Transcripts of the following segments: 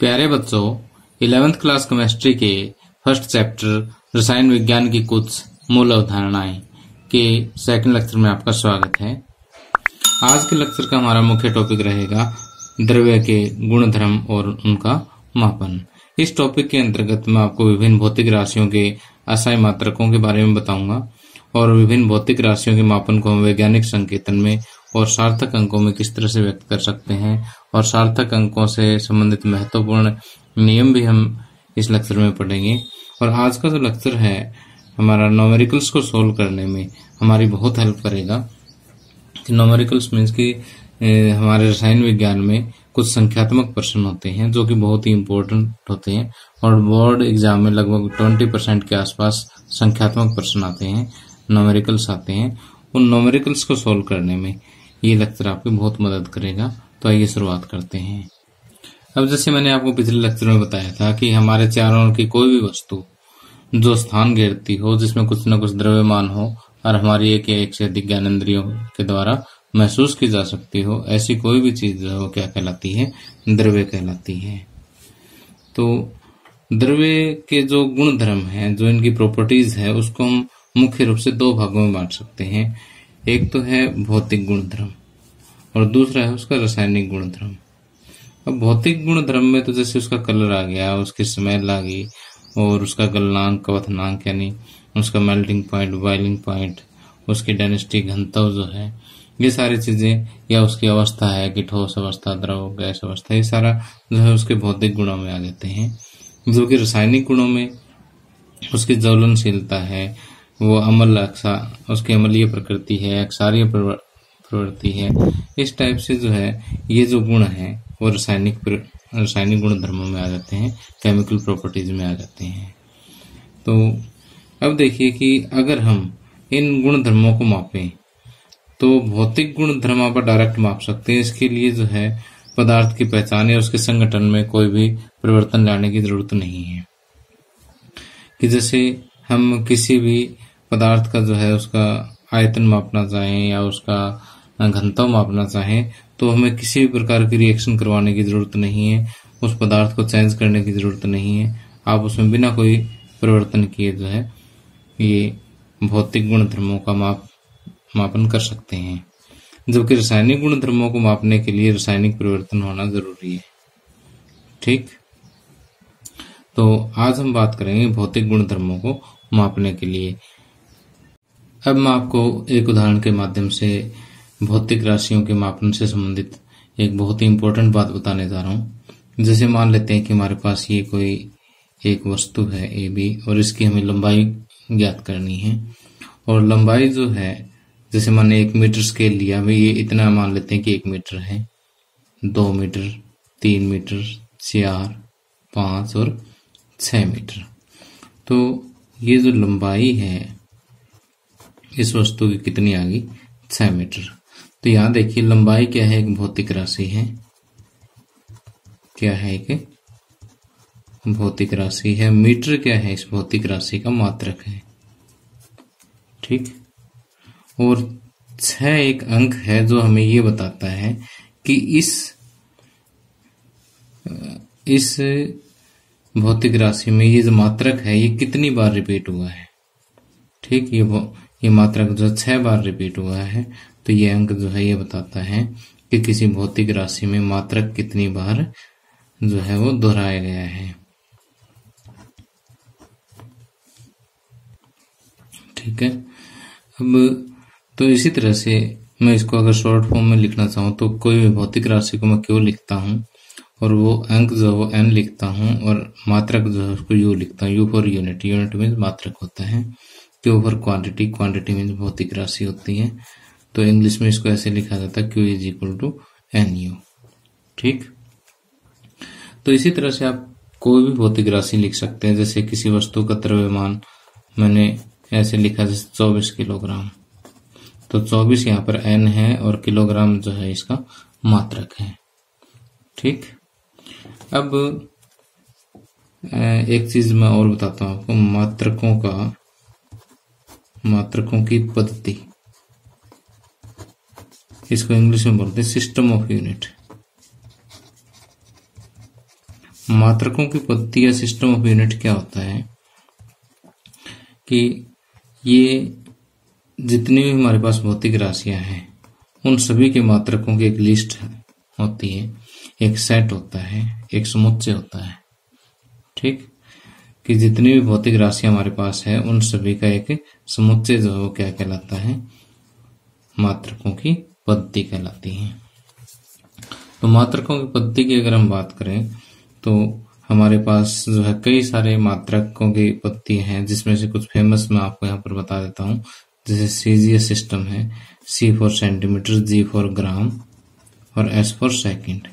प्यारे बच्चों, 11th class chemistry के फर्स्ट चैप्टर रसायन विज्ञान की कुछ मूल अवधारणाएं के सेकंड लेक्चर में आपका स्वागत है। आज के लेक्चर का हमारा मुख्य टॉपिक रहेगा द्रव्य के गुणधर्म और उनका मापन। इस टॉपिक के अंतर्गत मैं आपको विभिन्न भौतिक राशियों के असाई मात्रकों के बारे में बताऊंगा और विभिन्न भौतिक राशियों के मापन को हम वैज्ञानिक संकेतन में और सार्थक अंकों में किस तरह से व्यक्त कर सकते हैं और सार्थक अंकों से संबंधित महत्वपूर्ण नियम भी हम इस लेक्चर में पढ़ेंगे। और आज का जो लेक्चर है हमारा न्यूमेरिकल्स को सोल्व करने में हमारी बहुत हेल्प करेगा। न्यूमेरिकल्स मीन्स कि हमारे रसायन विज्ञान में कुछ संख्यात्मक प्रश्न होते हैं जो कि बहुत ही इम्पोर्टेंट होते हैं और बोर्ड एग्जाम में लगभग 20% के आसपास संख्यात्मक प्रश्न आते हैं, न्यूमेरिकल्स आते हैं। उन न्यूमेरिकल्स को सोल्व करने में ये लेक्चर आपकी बहुत मदद करेगा। तो आइए शुरुआत करते हैं। अब जैसे मैंने आपको पिछले लेक्चर में बताया था कि हमारे चारों ओर की कोई भी वस्तु जो स्थान घेरती हो, जिसमें कुछ न कुछ द्रव्यमान हो और हमारी एक या एक से अधिक ज्ञानेंद्रियों के द्वारा महसूस की जा सकती हो, ऐसी कोई भी चीज जो है वो क्या कहलाती है? द्रव्य कहलाती है। तो द्रव्य के जो गुण धर्म है, जो इनकी प्रॉपर्टीज है, उसको हम मुख्य रूप से दो भागों में बांट सकते हैं। एक तो है भौतिक गुण धर्म और दूसरा है उसका रासायनिक गुण धर्म। अब भौतिक गुण धर्म में तो जैसे उसका कलर आ गया, उसकी स्मेल आ गई और उसका गलनांक, क्वथनांक यानी उसका मेल्टिंग पॉइंट, बॉइलिंग पॉइंट, उसकी डेंसिटी, घनत्व जो है, ये सारी चीजें, या उसकी अवस्था है कि ठोस अवस्था, द्रव, गैस अवस्था, ये सारा जो है उसके भौतिक गुणों में आ जाते हैं। जो कि रासायनिक गुणों में उसकी ज्वलनशीलता है, वो उसकी अम्लीय प्रकृति है, क्षारीय प्रवृत्ति है, इस टाइप से जो है ये जो गुण है वो रासायनिक गुण धर्मों में आ जाते हैं, केमिकल प्रॉपर्टीज में आ जाते हैं। तो अब देखिए कि अगर हम इन गुण धर्मों को मापें तो भौतिक गुण धर्म आप डायरेक्ट माप सकते हैं। इसके लिए जो है पदार्थ की पहचान या उसके संगठन में कोई भी परिवर्तन लाने की जरूरत नहीं है। कि जैसे हम किसी भी पदार्थ का जो है उसका आयतन मापना चाहें या उसका घनत्व मापना चाहें तो हमें किसी भी प्रकार की रिएक्शन करवाने की जरूरत नहीं है, उस पदार्थ को चेंज करने की जरूरत नहीं है। आप उसमें बिना कोई परिवर्तन किए जो है ये भौतिक गुण धर्मों का मापन कर सकते हैं। जबकि रासायनिक गुण धर्मों को मापने के लिए रासायनिक परिवर्तन होना जरूरी है। ठीक, तो आज हम बात करेंगे भौतिक गुण धर्मों को मापने के लिए। अब मैं आपको एक उदाहरण के माध्यम से भौतिक राशियों के मापन से संबंधित एक बहुत ही इम्पोर्टेंट बात बताने जा रहा हूँ। जैसे मान लेते हैं कि हमारे पास ये कोई एक वस्तु है ए बी और इसकी हमें लंबाई ज्ञात करनी है। और लंबाई जो है, जैसे मैंने 1 मीटर स्केल लिया, भाई ये इतना मान लेते हैं कि 1 मीटर है, 2 मीटर, 3 मीटर, 4, 5 और 6 मीटर। तो ये जो लंबाई है इस वस्तु की कितनी आ गई? 6 मीटर। तो यहां देखिए लंबाई क्या है? एक भौतिक राशि है। क्या है? एक भौतिक राशि है। मीटर क्या है? इस भौतिक राशि का मात्रक है। ठीक, और 6 एक अंक है जो हमें ये बताता है कि इस भौतिक राशि में ये जो मात्रक है ये कितनी बार रिपीट हुआ है। ठीक, ये मात्रक जो 6 बार रिपीट हुआ है, तो ये अंक जो है ये बताता है कि किसी भौतिक राशि में मात्रक कितनी बार जो है वो दोहराया गया है। ठीक है, अब तो इसी तरह से मैं इसको अगर शॉर्ट फॉर्म में लिखना चाहूँ तो कोई भी भौतिक राशि को मैं क्यू लिखता हूँ और वो अंक जो है वो एन लिखता हूँ और मात्रक जो है उसको यू लिखता हूँ। You for unit, unit means मात्रक होता है। Q for quantity, quantity means भौतिक राशि होती है। तो इंग्लिश में इसको ऐसे लिखा जाता है q is equal to n u. ठीक, तो इसी तरह से आप कोई भी भौतिक राशि लिख सकते हैं। जैसे किसी वस्तु का द्रव्यमान मैंने ऐसे लिखा, जैसे 24 किलोग्राम, तो 24 यहाँ पर एन है और किलोग्राम जो है इसका मात्रक है। ठीक, अब एक चीज मैं और बताता हूँ आपको, मात्रकों की पद्धति, इसको इंग्लिश में बोलते हैं सिस्टम ऑफ यूनिट। मात्रकों की पद्धति या सिस्टम ऑफ यूनिट क्या होता है कि ये जितनी भी हमारे पास भौतिक राशियां हैं उन सभी के मात्रकों की एक लिस्ट होती है, एक सेट होता है, एक समुच्चय होता है। ठीक, कि जितनी भी भौतिक राशियां हमारे पास है उन सभी का एक समुच्चय जो है वो क्या कहलाता है, मात्रकों की पद्धति कहलाती है। तो मात्रकों की पद्धति की अगर हम बात करें तो हमारे पास जो है कई सारे मात्रकों की पद्धति हैं, जिसमें से कुछ फेमस मैं आपको यहाँ पर बता देता हूँ। जैसे सीजीएस सिस्टम है, C for centimetre, G for gram और S फॉर सेकंड।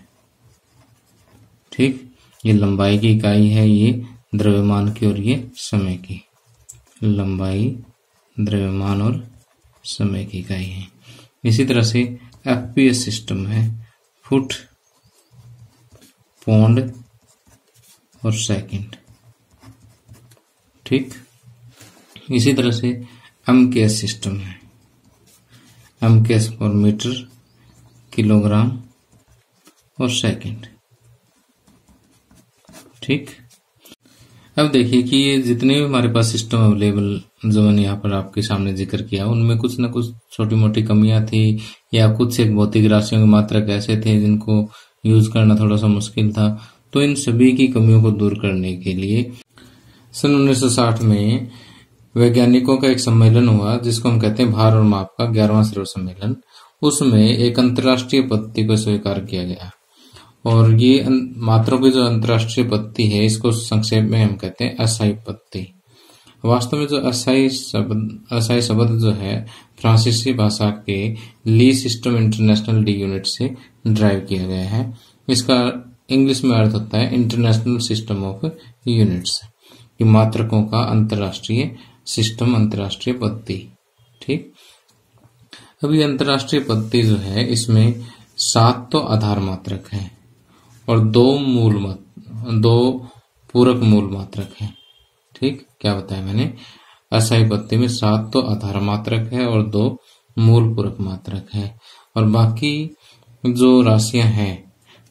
ठीक, ये लंबाई की इकाई है, ये द्रव्यमान की और ये समय की। लंबाई, द्रव्यमान और समय की इकाई है। इसी तरह से FPS सिस्टम है, फुट, पौंड और सेकंड। ठीक, इसी तरह से MKS सिस्टम है, MKS फॉर मीटर, किलोग्राम और सेकंड। ठीक, अब देखिए कि ये जितने भी हमारे पास सिस्टम अवेलेबल जो मैंने यहाँ पर आपके सामने जिक्र किया, उनमें कुछ न कुछ छोटी मोटी कमियां थी या कुछ एक भौतिक राशियों के मात्रक ऐसे थे जिनको यूज करना थोड़ा सा मुश्किल था। तो इन सभी की कमियों को दूर करने के लिए सन 1960 में वैज्ञानिकों का एक सम्मेलन हुआ, जिसको हम कहते हैं भार और माप का 11वां सर्व सम्मेलन। उसमें एक अंतर्राष्ट्रीय पद्धति को स्वीकार किया गया और ये मात्रों की जो अंतर्राष्ट्रीय पद्धति है इसको संक्षेप में हम कहते हैं SI पद्धति। वास्तव में जो SI शब्द जो है फ्रांसीसी भाषा के ली सिस्टम इंटरनेशनल डी यूनिट से ड्राइव किया गया है। इसका इंग्लिश में अर्थ होता है इंटरनेशनल सिस्टम ऑफ यूनिट्स, कि मात्रकों का अंतर्राष्ट्रीय सिस्टम, अंतर्राष्ट्रीय पद्धति। ठीक, अब ये अंतर्राष्ट्रीय पद्धति जो है इसमें 7 तो आधार मात्रक है और 2 पूरक मूल मात्रक है। ठीक, क्या बताया मैंने, SI पद्धति में 7 तो आधार मात्रक है और 2 मूल पूरक मात्रक है, और बाकी जो राशियां हैं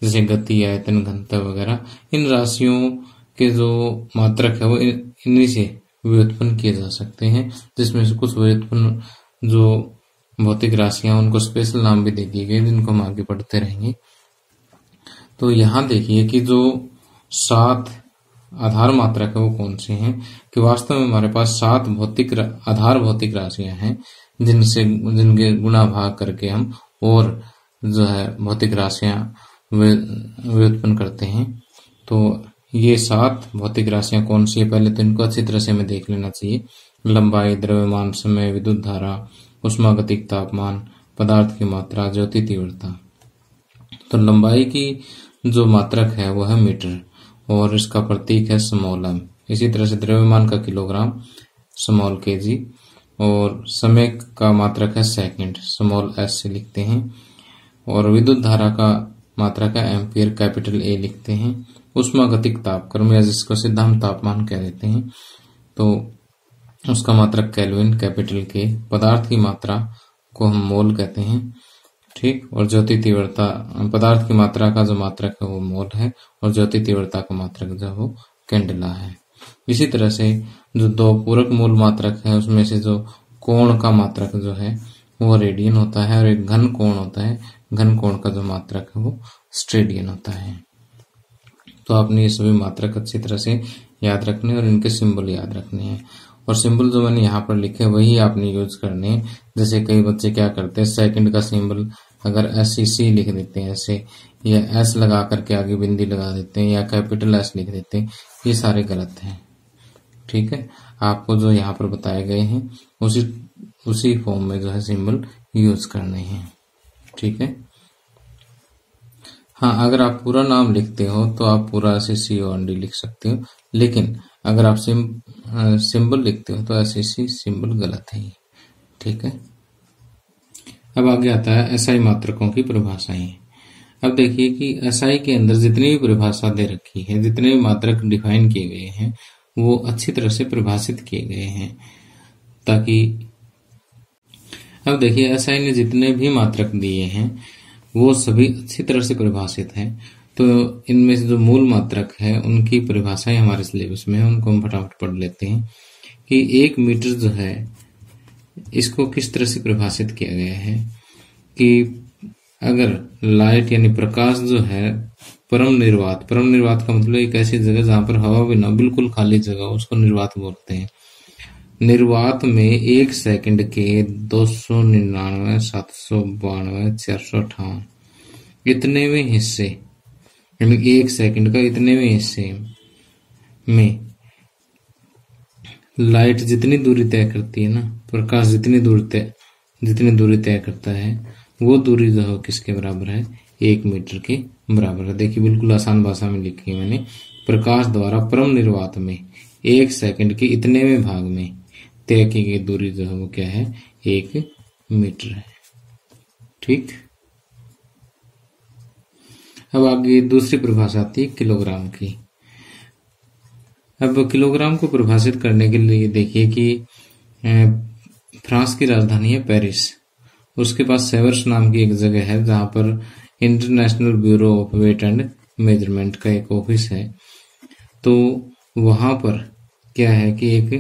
जैसे गति, आयतन, घनत्व वगैरह, इन राशियों के जो मात्रक है वो इन्हीं से व्युत्पन्न किए जा सकते हैं, जिसमें से कुछ व्युत्पन्न जो भौतिक राशियां उनको स्पेशल नाम भी दे दिए गए जिनको हम आगे पढ़ते रहेंगे। तो यहाँ देखिए कि जो 7 आधार मात्रक है वो कौन से हैं, कि वास्तव में हमारे पास 7 आधार भौतिक राशियां हैं जिनके गुणा भाग करके हम और जो है भौतिक राशियां व्युत्पन्न करते हैं। तो ये 7 भौतिक राशियां कौन सी है, पहले तो इनको अच्छी तरह से हमें देख लेना चाहिए। लंबाई, द्रव्यमान, समय, विद्युत धारा, उष्मागतिक तापमान, पदार्थ की मात्रा, ज्योति तीव्रता। तो लंबाई की जो मात्रक है वो है मीटर और इसका प्रतीक है स्मॉल m। इसी तरह से द्रव्यमान का किलोग्राम, स्मॉल kg, और समय का मात्रक है सेकंड, स्मॉल s से लिखते हैं, और विद्युत धारा का मात्रक है एम्पियर, कैपिटल A लिखते हैं। उष्मागतिक तापक्रम या जिसको सीधा हम तापमान कह देते हैं तो उसका मात्रक केल्विन, कैपिटल K। पदार्थ की मात्रा को हम मोल कहते हैं। ठीक, और ज्योति तीव्रता, पदार्थ की मात्रा का जो मात्रक है वो मोल है और ज्योति तीव्रता का मात्रक जो वो कैंडेला है। इसी तरह से जो 2 पूरक मूल मात्रक है उसमें से जो कोण का मात्रक जो है वो रेडियन होता है और एक घन कोण होता है, घन कोण का जो मात्रक है वो स्टेडियन होता है। तो आपने ये सभी मात्रक अच्छी तरह से याद रखने और इनके सिंबल याद रखने हैं, और सिंबल जो मैंने यहाँ पर लिखे वही आपने यूज करने हैं। जैसे कई बच्चे क्या करते हैं, सेकंड का सिंबल अगर SEC लिख देते हैं ऐसे, या S लगा करके आगे बिंदी लगा देते हैं, या कैपिटल S लिख देते हैं, ये सारे गलत हैं। ठीक है, आपको जो यहाँ पर बताए गए हैं उसी फॉर्म में जो है सिंबल यूज करने हैं। ठीक है, हाँ, अगर आप पूरा नाम लिखते हो तो आप पूरा SECOND लिख सकते हो, लेकिन अगर आप सिंबल लिखते हो तो SEC सिंबल गलत है। ठीक है, अब आगे आता है SI मात्रकों की परिभाषाएं। अब देखिए कि SI के अंदर जितनी भी परिभाषा दे रखी है, जितने भी मात्रक डिफाइन किए गए हैं वो अच्छी तरह से परिभाषित किए गए हैं, ताकि अब देखिए SI ने जितने भी मात्रक दिए हैं वो सभी अच्छी तरह से परिभाषित हैं। तो इनमें से जो मूल मात्रक है उनकी परिभाषाएं हमारे सिलेबस में है, उनको हम फटाफट पढ़ लेते हैं कि 1 मीटर जो है इसको किस तरह से परिभाषित किया गया है कि अगर लाइट यानी प्रकाश जो है परम निर्वात का मतलब एक ऐसी जगह जहां पर हवा भी ना, बिल्कुल खाली जगह, उसको निर्वात बोलते हैं। निर्वात में 1 सेकंड के 299, 792, 458 इतनेवें हिस्से, यानी 1 सेकंड का इतनेवें हिस्से में लाइट जितनी दूरी तय करती है ना, प्रकाश जितनी दूरी तय करता है, वो दूरी जो है किसके बराबर है? 1 मीटर के बराबर है। देखिए बिल्कुल आसान भाषा में लिखी है मैंने। प्रकाश द्वारा परम निर्वात में 1 सेकंड के इतनेवें भाग में तय की गई दूरी जो है वो क्या है? 1 मीटर है। ठीक। अब आगे दूसरी परिभाषा आती है किलोग्राम की। अब किलोग्राम को परिभाषित करने के लिए देखिए कि फ्रांस की राजधानी है पेरिस, उसके पास सेवर्स नाम की एक जगह है जहां पर international bureau of weight and measurement का एक ऑफिस है। तो वहां पर क्या है कि एक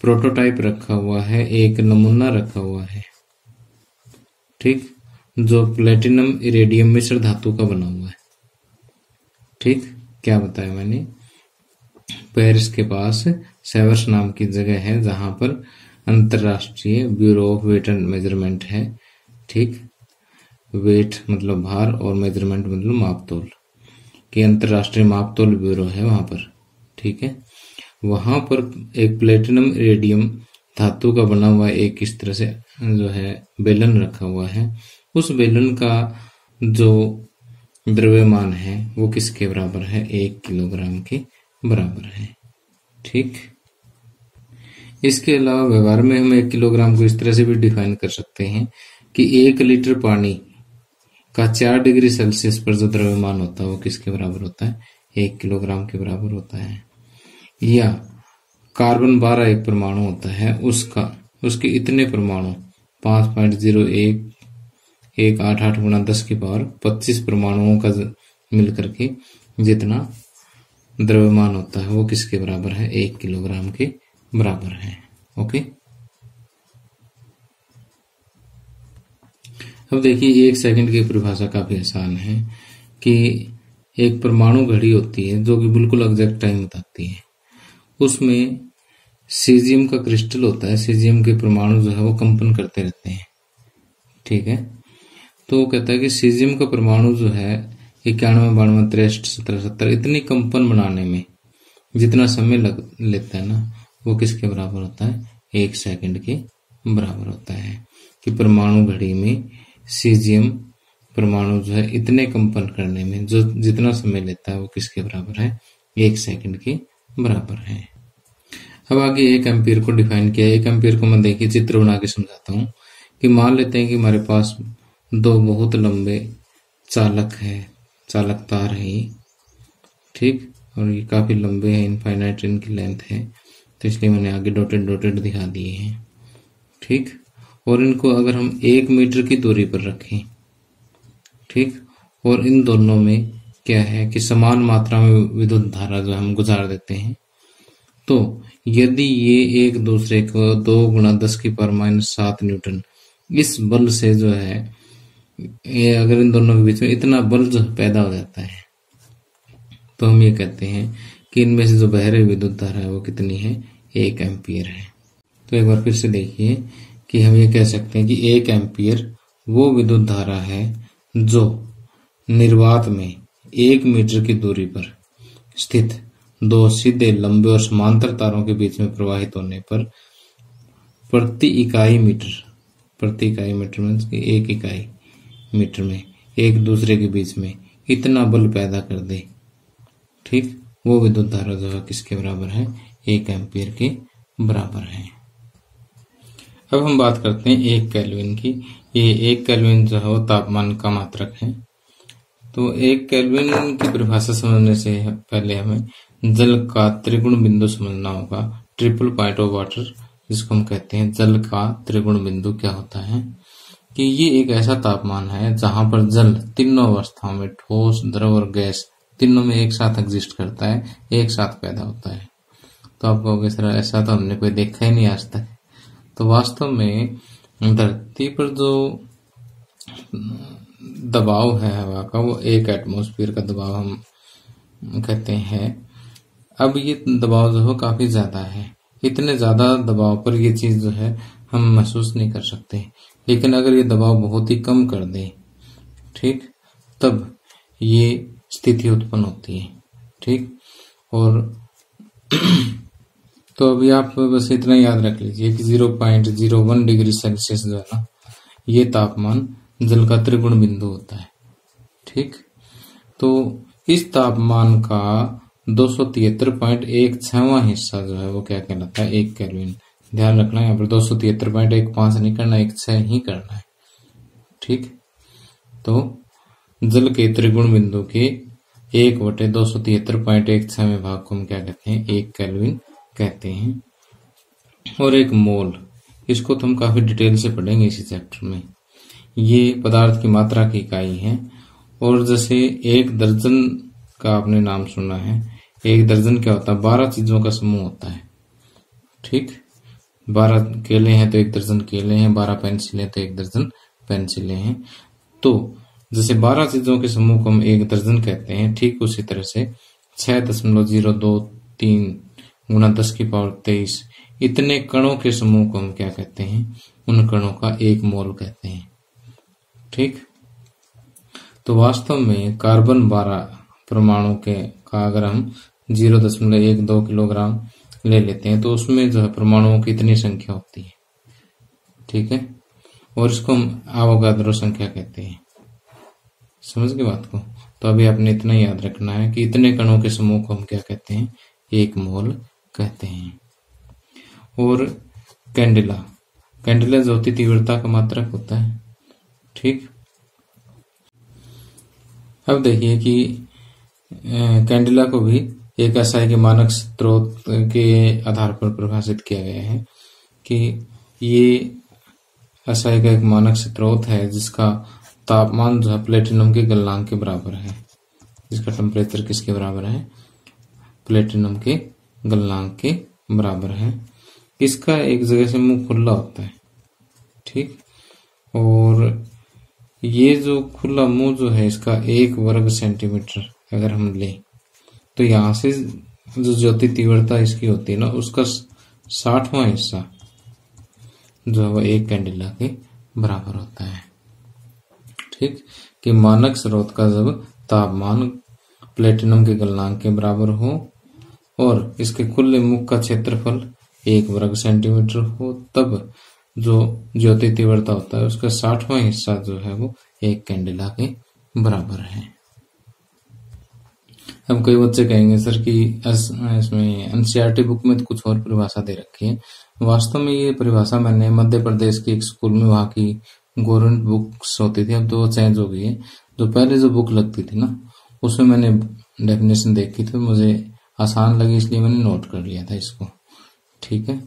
प्रोटोटाइप रखा हुआ है, एक नमूना रखा हुआ है, ठीक, जो प्लेटिनम इरेडियम मिश्र धातु का बना हुआ है। ठीक, क्या बताया मैंने? पेरिस के पास सेवर्स नाम की जगह है जहां पर अंतरराष्ट्रीय bureau of weight and measurement है। ठीक, वेट मतलब भार और मेजरमेंट मतलब मापतोल, कि अंतरराष्ट्रीय मापतोल ब्यूरो है वहां पर। ठीक है, वहां पर एक प्लेटिनम इरेडियम धातु का बना हुआ एक इस तरह से जो है बेलन रखा हुआ है। उस बेलन का जो द्रव्यमान है वो किसके बराबर है? 1 किलोग्राम के बराबर है। ठीक, इसके अलावा व्यवहार में हम 1 किलोग्राम को इस तरह से भी डिफाइन कर सकते हैं कि 1 लीटर पानी का 4 डिग्री सेल्सियस पर जो द्रव्यमान होता है वो किसके बराबर होता है? 1 किलोग्राम के बराबर होता है। या कार्बन 12 एक परमाणु होता है, उसके इतने परमाणु 5.0188 गुणा 10 की पावर 25 परमाणुओं का मिलकर के जितना द्रव्यमान होता है वो किसके बराबर है? 1 किलोग्राम के बराबर है। ओके, अब देखिए 1 सेकंड की परिभाषा काफी आसान है कि एक परमाणु घड़ी होती है जो कि बिल्कुल एग्जैक्ट टाइम बताती है। उसमें सीजियम का क्रिस्टल होता है, सीजियम के परमाणु जो है वो कंपन करते रहते हैं। ठीक है, तो वो कहता है कि सीजियम का परमाणु जो है 91, 92, 63, 17, 70 इतनी कंपन बनाने में जितना समय लेता है ना वो किसके बराबर होता है? 1 सेकंड के बराबर होता है। कि परमाणु घड़ी में सीजियम परमाणु जो है इतने कंपन करने में जो जितना समय लेता है वो किसके बराबर है? 1 सेकंड के बराबर है। अब आगे 1 एम्पीयर को डिफाइन किया। 1 एम्पीयर को मैं देखिए चित्र बना के समझाता हूँ कि मान लेते हैं कि हमारे पास 2 बहुत लंबे चालक तार है ये। ठीक, और ये काफी लंबे हैं, इनफाइनाइट इनकी लेंथ है, तो इसलिए मैंने आगे डॉटेड दिखा दिए हैं। ठीक, और इनको अगर हम 1 मीटर की दूरी पर रखें, ठीक, और इन दोनों में क्या है कि समान मात्रा में विद्युत धारा जो हम गुजार देते हैं, तो यदि ये एक दूसरे को 2 गुणा 10 की पावर -7 न्यूटन इस बल से जो है, ये अगर इन दोनों के बीच में इतना बल जो पैदा हो जाता है, तो हम ये कहते हैं कि इनमें से जो बह रही विद्युत धारा है वो कितनी है? 1 एम्पीयर है। तो एक बार फिर से देखिए कि हम ये कह सकते हैं कि 1 एम्पीयर वो विद्युत धारा है जो निर्वात में 1 मीटर की दूरी पर स्थित 2 सीधे लंबे और समांतर तारों के बीच में प्रवाहित होने पर प्रति इकाई मीटर मीन्स कि 1 इकाई मीटर में एक दूसरे के बीच में इतना बल पैदा कर दे। ठीक, वो विद्युत धारा जो है किसके बराबर है? 1 एम्पीयर के बराबर है। अब हम बात करते हैं 1 केल्विन की। ये 1 केल्विन जो है वो तापमान का मात्रक है। तो 1 केल्विन की परिभाषा समझने से पहले हमें जल का त्रिगुण बिंदु समझना होगा। ट्रिपल पॉइंट ऑफ वाटर, जिसको हम कहते हैं जल का त्रिगुण बिंदु, क्या होता है कि ये एक ऐसा तापमान है जहां पर जल तीनों अवस्थाओं में ठोस, द्रव और गैस तीनों में एक साथ एग्जिस्ट करता है, एक साथ पैदा होता है। तो आप कहोगे सर ऐसा तो हमने कोई देखा ही नहीं आज तक। तो वास्तव में धरती पर जो दबाव है हवा का वो एक एटमॉस्फेयर का दबाव हम कहते हैं। अब ये दबाव जो है काफी ज्यादा है, इतने ज्यादा दबाव पर ये चीज जो है हम महसूस नहीं कर सकते। लेकिन अगर ये दबाव बहुत ही कम कर दे, ठीक, तब ये स्थिति उत्पन्न होती है, ठीक। और तो अभी आप बस इतना याद रख लीजिए कि 0.01 डिग्री सेल्सियस जो है ना, ये तापमान जल का त्रिगुण बिंदु होता है, ठीक। तो इस तापमान का 273.16वां हिस्सा जो है वो क्या कहलाता है, 1 केल्विन। ध्यान रखना है यहाँ पर 273.15 नहीं करना, 1.6 ही करना है, ठीक। तो जल के त्रिगुण बिंदु के 1/273.16वें भाग को हम क्या कहते हैं, 1 केल्विन कहते हैं। और एक मोल, इसको तो हम काफी डिटेल से पढ़ेंगे इसी चैप्टर में। ये पदार्थ की मात्रा की इकाई है। और जैसे 1 दर्जन का आपने नाम सुना है, 1 दर्जन क्या होता है, 12 चीजों का समूह होता है, ठीक। 12 केले हैं तो 1 दर्जन केले हैं, 12 पेंसिलें तो 1 दर्जन पेंसिलें हैं। तो जैसे 12 चीजों के समूह को हम 1 दर्जन कहते हैं, ठीक उसी तरह से 6.023 गुणा 10⁻23 इतने कणों के समूह को हम क्या कहते हैं, उन कणों का 1 मोल कहते हैं, ठीक। तो वास्तव में कार्बन 12 परमाणु के का अगर हम 0.12 किलोग्राम ले लेते हैं तो उसमें जो है परमाणुओं की इतनी संख्या होती है, ठीक है। और इसको हम आवोगाद्रो संख्या कहते हैं। समझ गए बात को। तो अभी आपने इतना याद रखना है कि इतने कणों के समूह को हम क्या कहते हैं, 1 मोल कहते हैं। और कैंडिला, कैंडिला ज्योति तीव्रता का मात्रक होता है, ठीक। अब देखिए कि कैंडिला को भी एक एसआई के मानक स्रोत के आधार पर परिभाषित किया गया है कि ये एसआई का एक मानक स्रोत है जिसका तापमान जो है प्लेटिनम के गलनांक के बराबर है। जिसका टेम्परेचर किसके बराबर है, प्लेटिनम के गलनांक के बराबर है। इसका एक जगह से मुंह खुला होता है, ठीक। और ये जो खुला मुंह जो है इसका 1 वर्ग सेंटीमीटर अगर हम लें तो यहां से जो ज्योति तीव्रता इसकी होती है ना, उसका 60वां हिस्सा जो है वो 1 कैंडिला के बराबर होता है, ठीक। कि मानक स्रोत का जब तापमान प्लेटिनम के गलनांक के बराबर हो और इसके खुले मुख का क्षेत्रफल 1 वर्ग सेंटीमीटर हो, तब जो ज्योति तीव्रता होता है उसका 60वां हिस्सा जो है वो 1 कैंडिला के बराबर है। अब कई बच्चे कहेंगे सर कि इसमें एनसीईआरटी बुक में तो कुछ और परिभाषा दे रखी है। वास्तव में ये परिभाषा मैंने मध्य प्रदेश के एक स्कूल में, वहां की गवर्नमेंट बुक्स होती थी, अब तो वो चेंज हो गई है। जो पहले जो बुक लगती थी ना, उसमें मैंने डेफिनेशन देखी थी, मुझे आसान लगी इसलिए मैंने नोट कर लिया था इसको, ठीक है।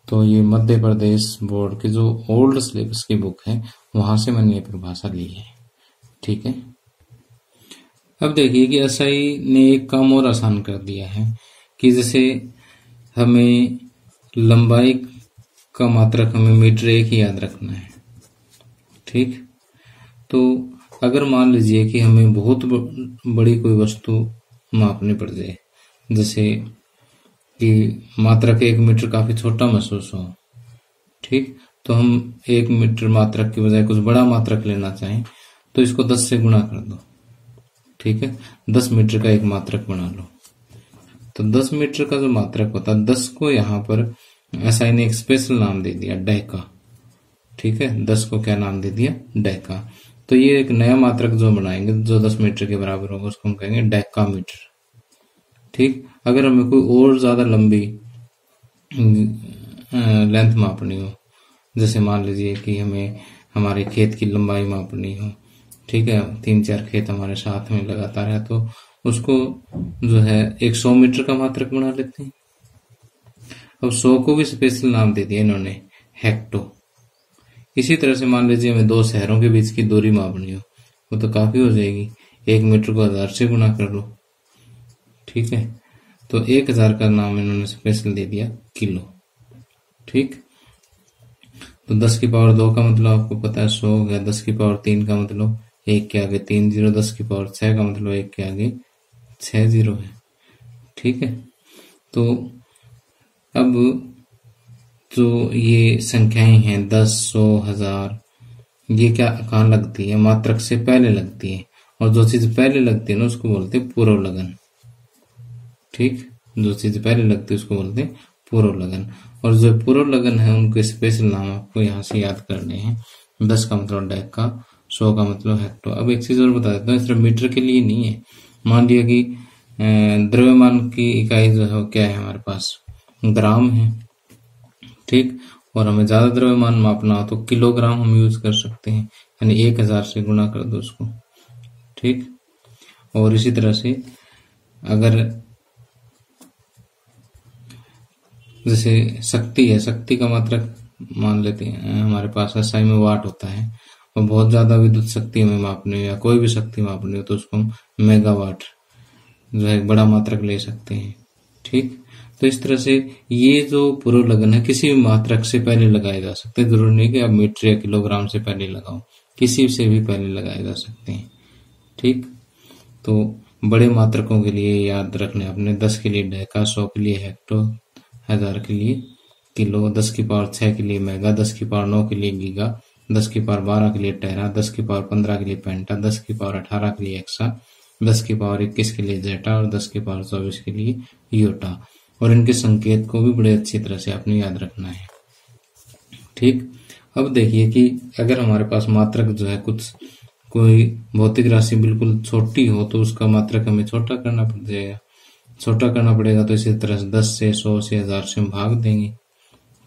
तो ये मध्य प्रदेश बोर्ड की जो ओल्ड सिलेबस की बुक है वहां से मैंने ये परिभाषा ली है, ठीक है। अब देखिए कि एसआई ने एक काम और आसान कर दिया है कि जैसे हमें लंबाई का मात्रक हमें मीटर 1 ही याद रखना है, ठीक। तो अगर मान लीजिए कि हमें बहुत बड़ी कोई वस्तु मापनी पड़ जाए, जैसे कि मात्रक 1 मीटर काफी छोटा महसूस हो, ठीक। तो हम 1 मीटर मात्रक की बजाय कुछ बड़ा मात्रक लेना चाहें तो इसको 10 से गुणा कर दो, ठीक है। 10 मीटर का एक मात्रक बना लो। तो 10 मीटर का जो मात्रक होता है, 10 को यहाँ पर एसआई ने एक स्पेशल नाम दे दिया, डेका, ठीक है। 10 को क्या नाम दे दिया, डेका। तो ये एक नया मात्रक जो बनाएंगे जो 10 मीटर के बराबर होगा उसको हम कहेंगे डेका मीटर, ठीक। अगर हमें कोई और ज्यादा लंबी लेंथ मापनी हो, जैसे मान लीजिए कि हमें हमारे खेत की लंबाई मापनी हो, ठीक है, 3-4 खेत हमारे साथ में लगातार है, तो उसको जो है 100 मीटर का मात्रक बना लेते हैं। अब 100 को भी स्पेशल नाम दे दिया इन्होंने, हेक्टो। इसी तरह से मान लीजिए हमें 2 शहरों के बीच की दूरी मापनी हो, वो तो काफी हो जाएगी, 1 मीटर को 1000 से गुणा कर लो, ठीक है, तो 1000 का नाम इन्होंने स्पेशल दे दिया किलो। ठीक, तो 10 की पावर 2 का मतलब आपको पता है 100 हो गया। 10 की पावर 3 का मतलब 1 के आगे 3 जीरो। 10 की पावर 6 का मतलब 1 के आगे 6 जीरो है। ठीक है, तो अब जो ये संख्याएं हैं 10, 100, 1000, ये क्या कहाँ लगती है? मात्रक से पहले लगती है, और जो चीज पहले लगती है ना उसको बोलते हैं पूर्व लगन। ठीक, जो चीज पहले लगती है उसको बोलते हैं पूर्व लगन। और जो पूर्व लगन है उनके स्पेशल नाम आपको यहाँ से याद करने हैं। 10 का मतलब डेका, 100 का मतलब हेक्टो। अब एक चीज और बता देता हूँ, सिर्फ मीटर के लिए नहीं है। मान लिया कि द्रव्यमान की इकाई जो है क्या है हमारे पास, ग्राम है। ठीक, और हमें ज्यादा द्रव्यमान मापना हो तो किलोग्राम हम यूज कर सकते हैं, यानी 1000 से गुणा कर दो उसको। ठीक, और इसी तरह से अगर जैसे शक्ति है, शक्ति का मात्रक मान लेते हैं हमारे पास SI में वाट होता है, और बहुत ज्यादा विद्युत शक्ति हमें मापनी हो या कोई भी शक्ति मापनी हो तो उसको हम मेगावाट जो है बड़ा मात्रक ले सकते हैं। ठीक, तो इस तरह से ये जो पूर्व लगन है किसी भी मात्रक से पहले लगाए जा सकते हैं। जरूरी नहीं कि आप मीटर या किलोग्राम से पहले लगाओ, किसी से भी पहले लगाए जा सकते हैं। ठीक, तो बड़े मात्रकों के लिए याद रखने अपने 10 के लिए डेका, 100 के लिए हेक्टो, 1000 के लिए किलो, 10 की पावर 6 के लिए मेगा, 10 की पावर 9 के लिए गीगा, 10 की पावर 12 के लिए टेरा, 10 की पावर 15 के लिए पेंटा, 10 की पावर 18 के लिए एक्सा, 10 की पावर 21 के लिए जेटा, और 10 की पावर 24 के लिए योटा। और इनके संकेत को भी बड़े अच्छी तरह से आपने याद रखना है। ठीक, अब देखिए कि अगर हमारे पास मात्रक जो है कुछ कोई भौतिक राशि बिल्कुल छोटी हो तो उसका मात्रक हमें छोटा करना पड़ेगा। तो इसी तरह से 10 से 100 से 1000 से हम भाग देंगे।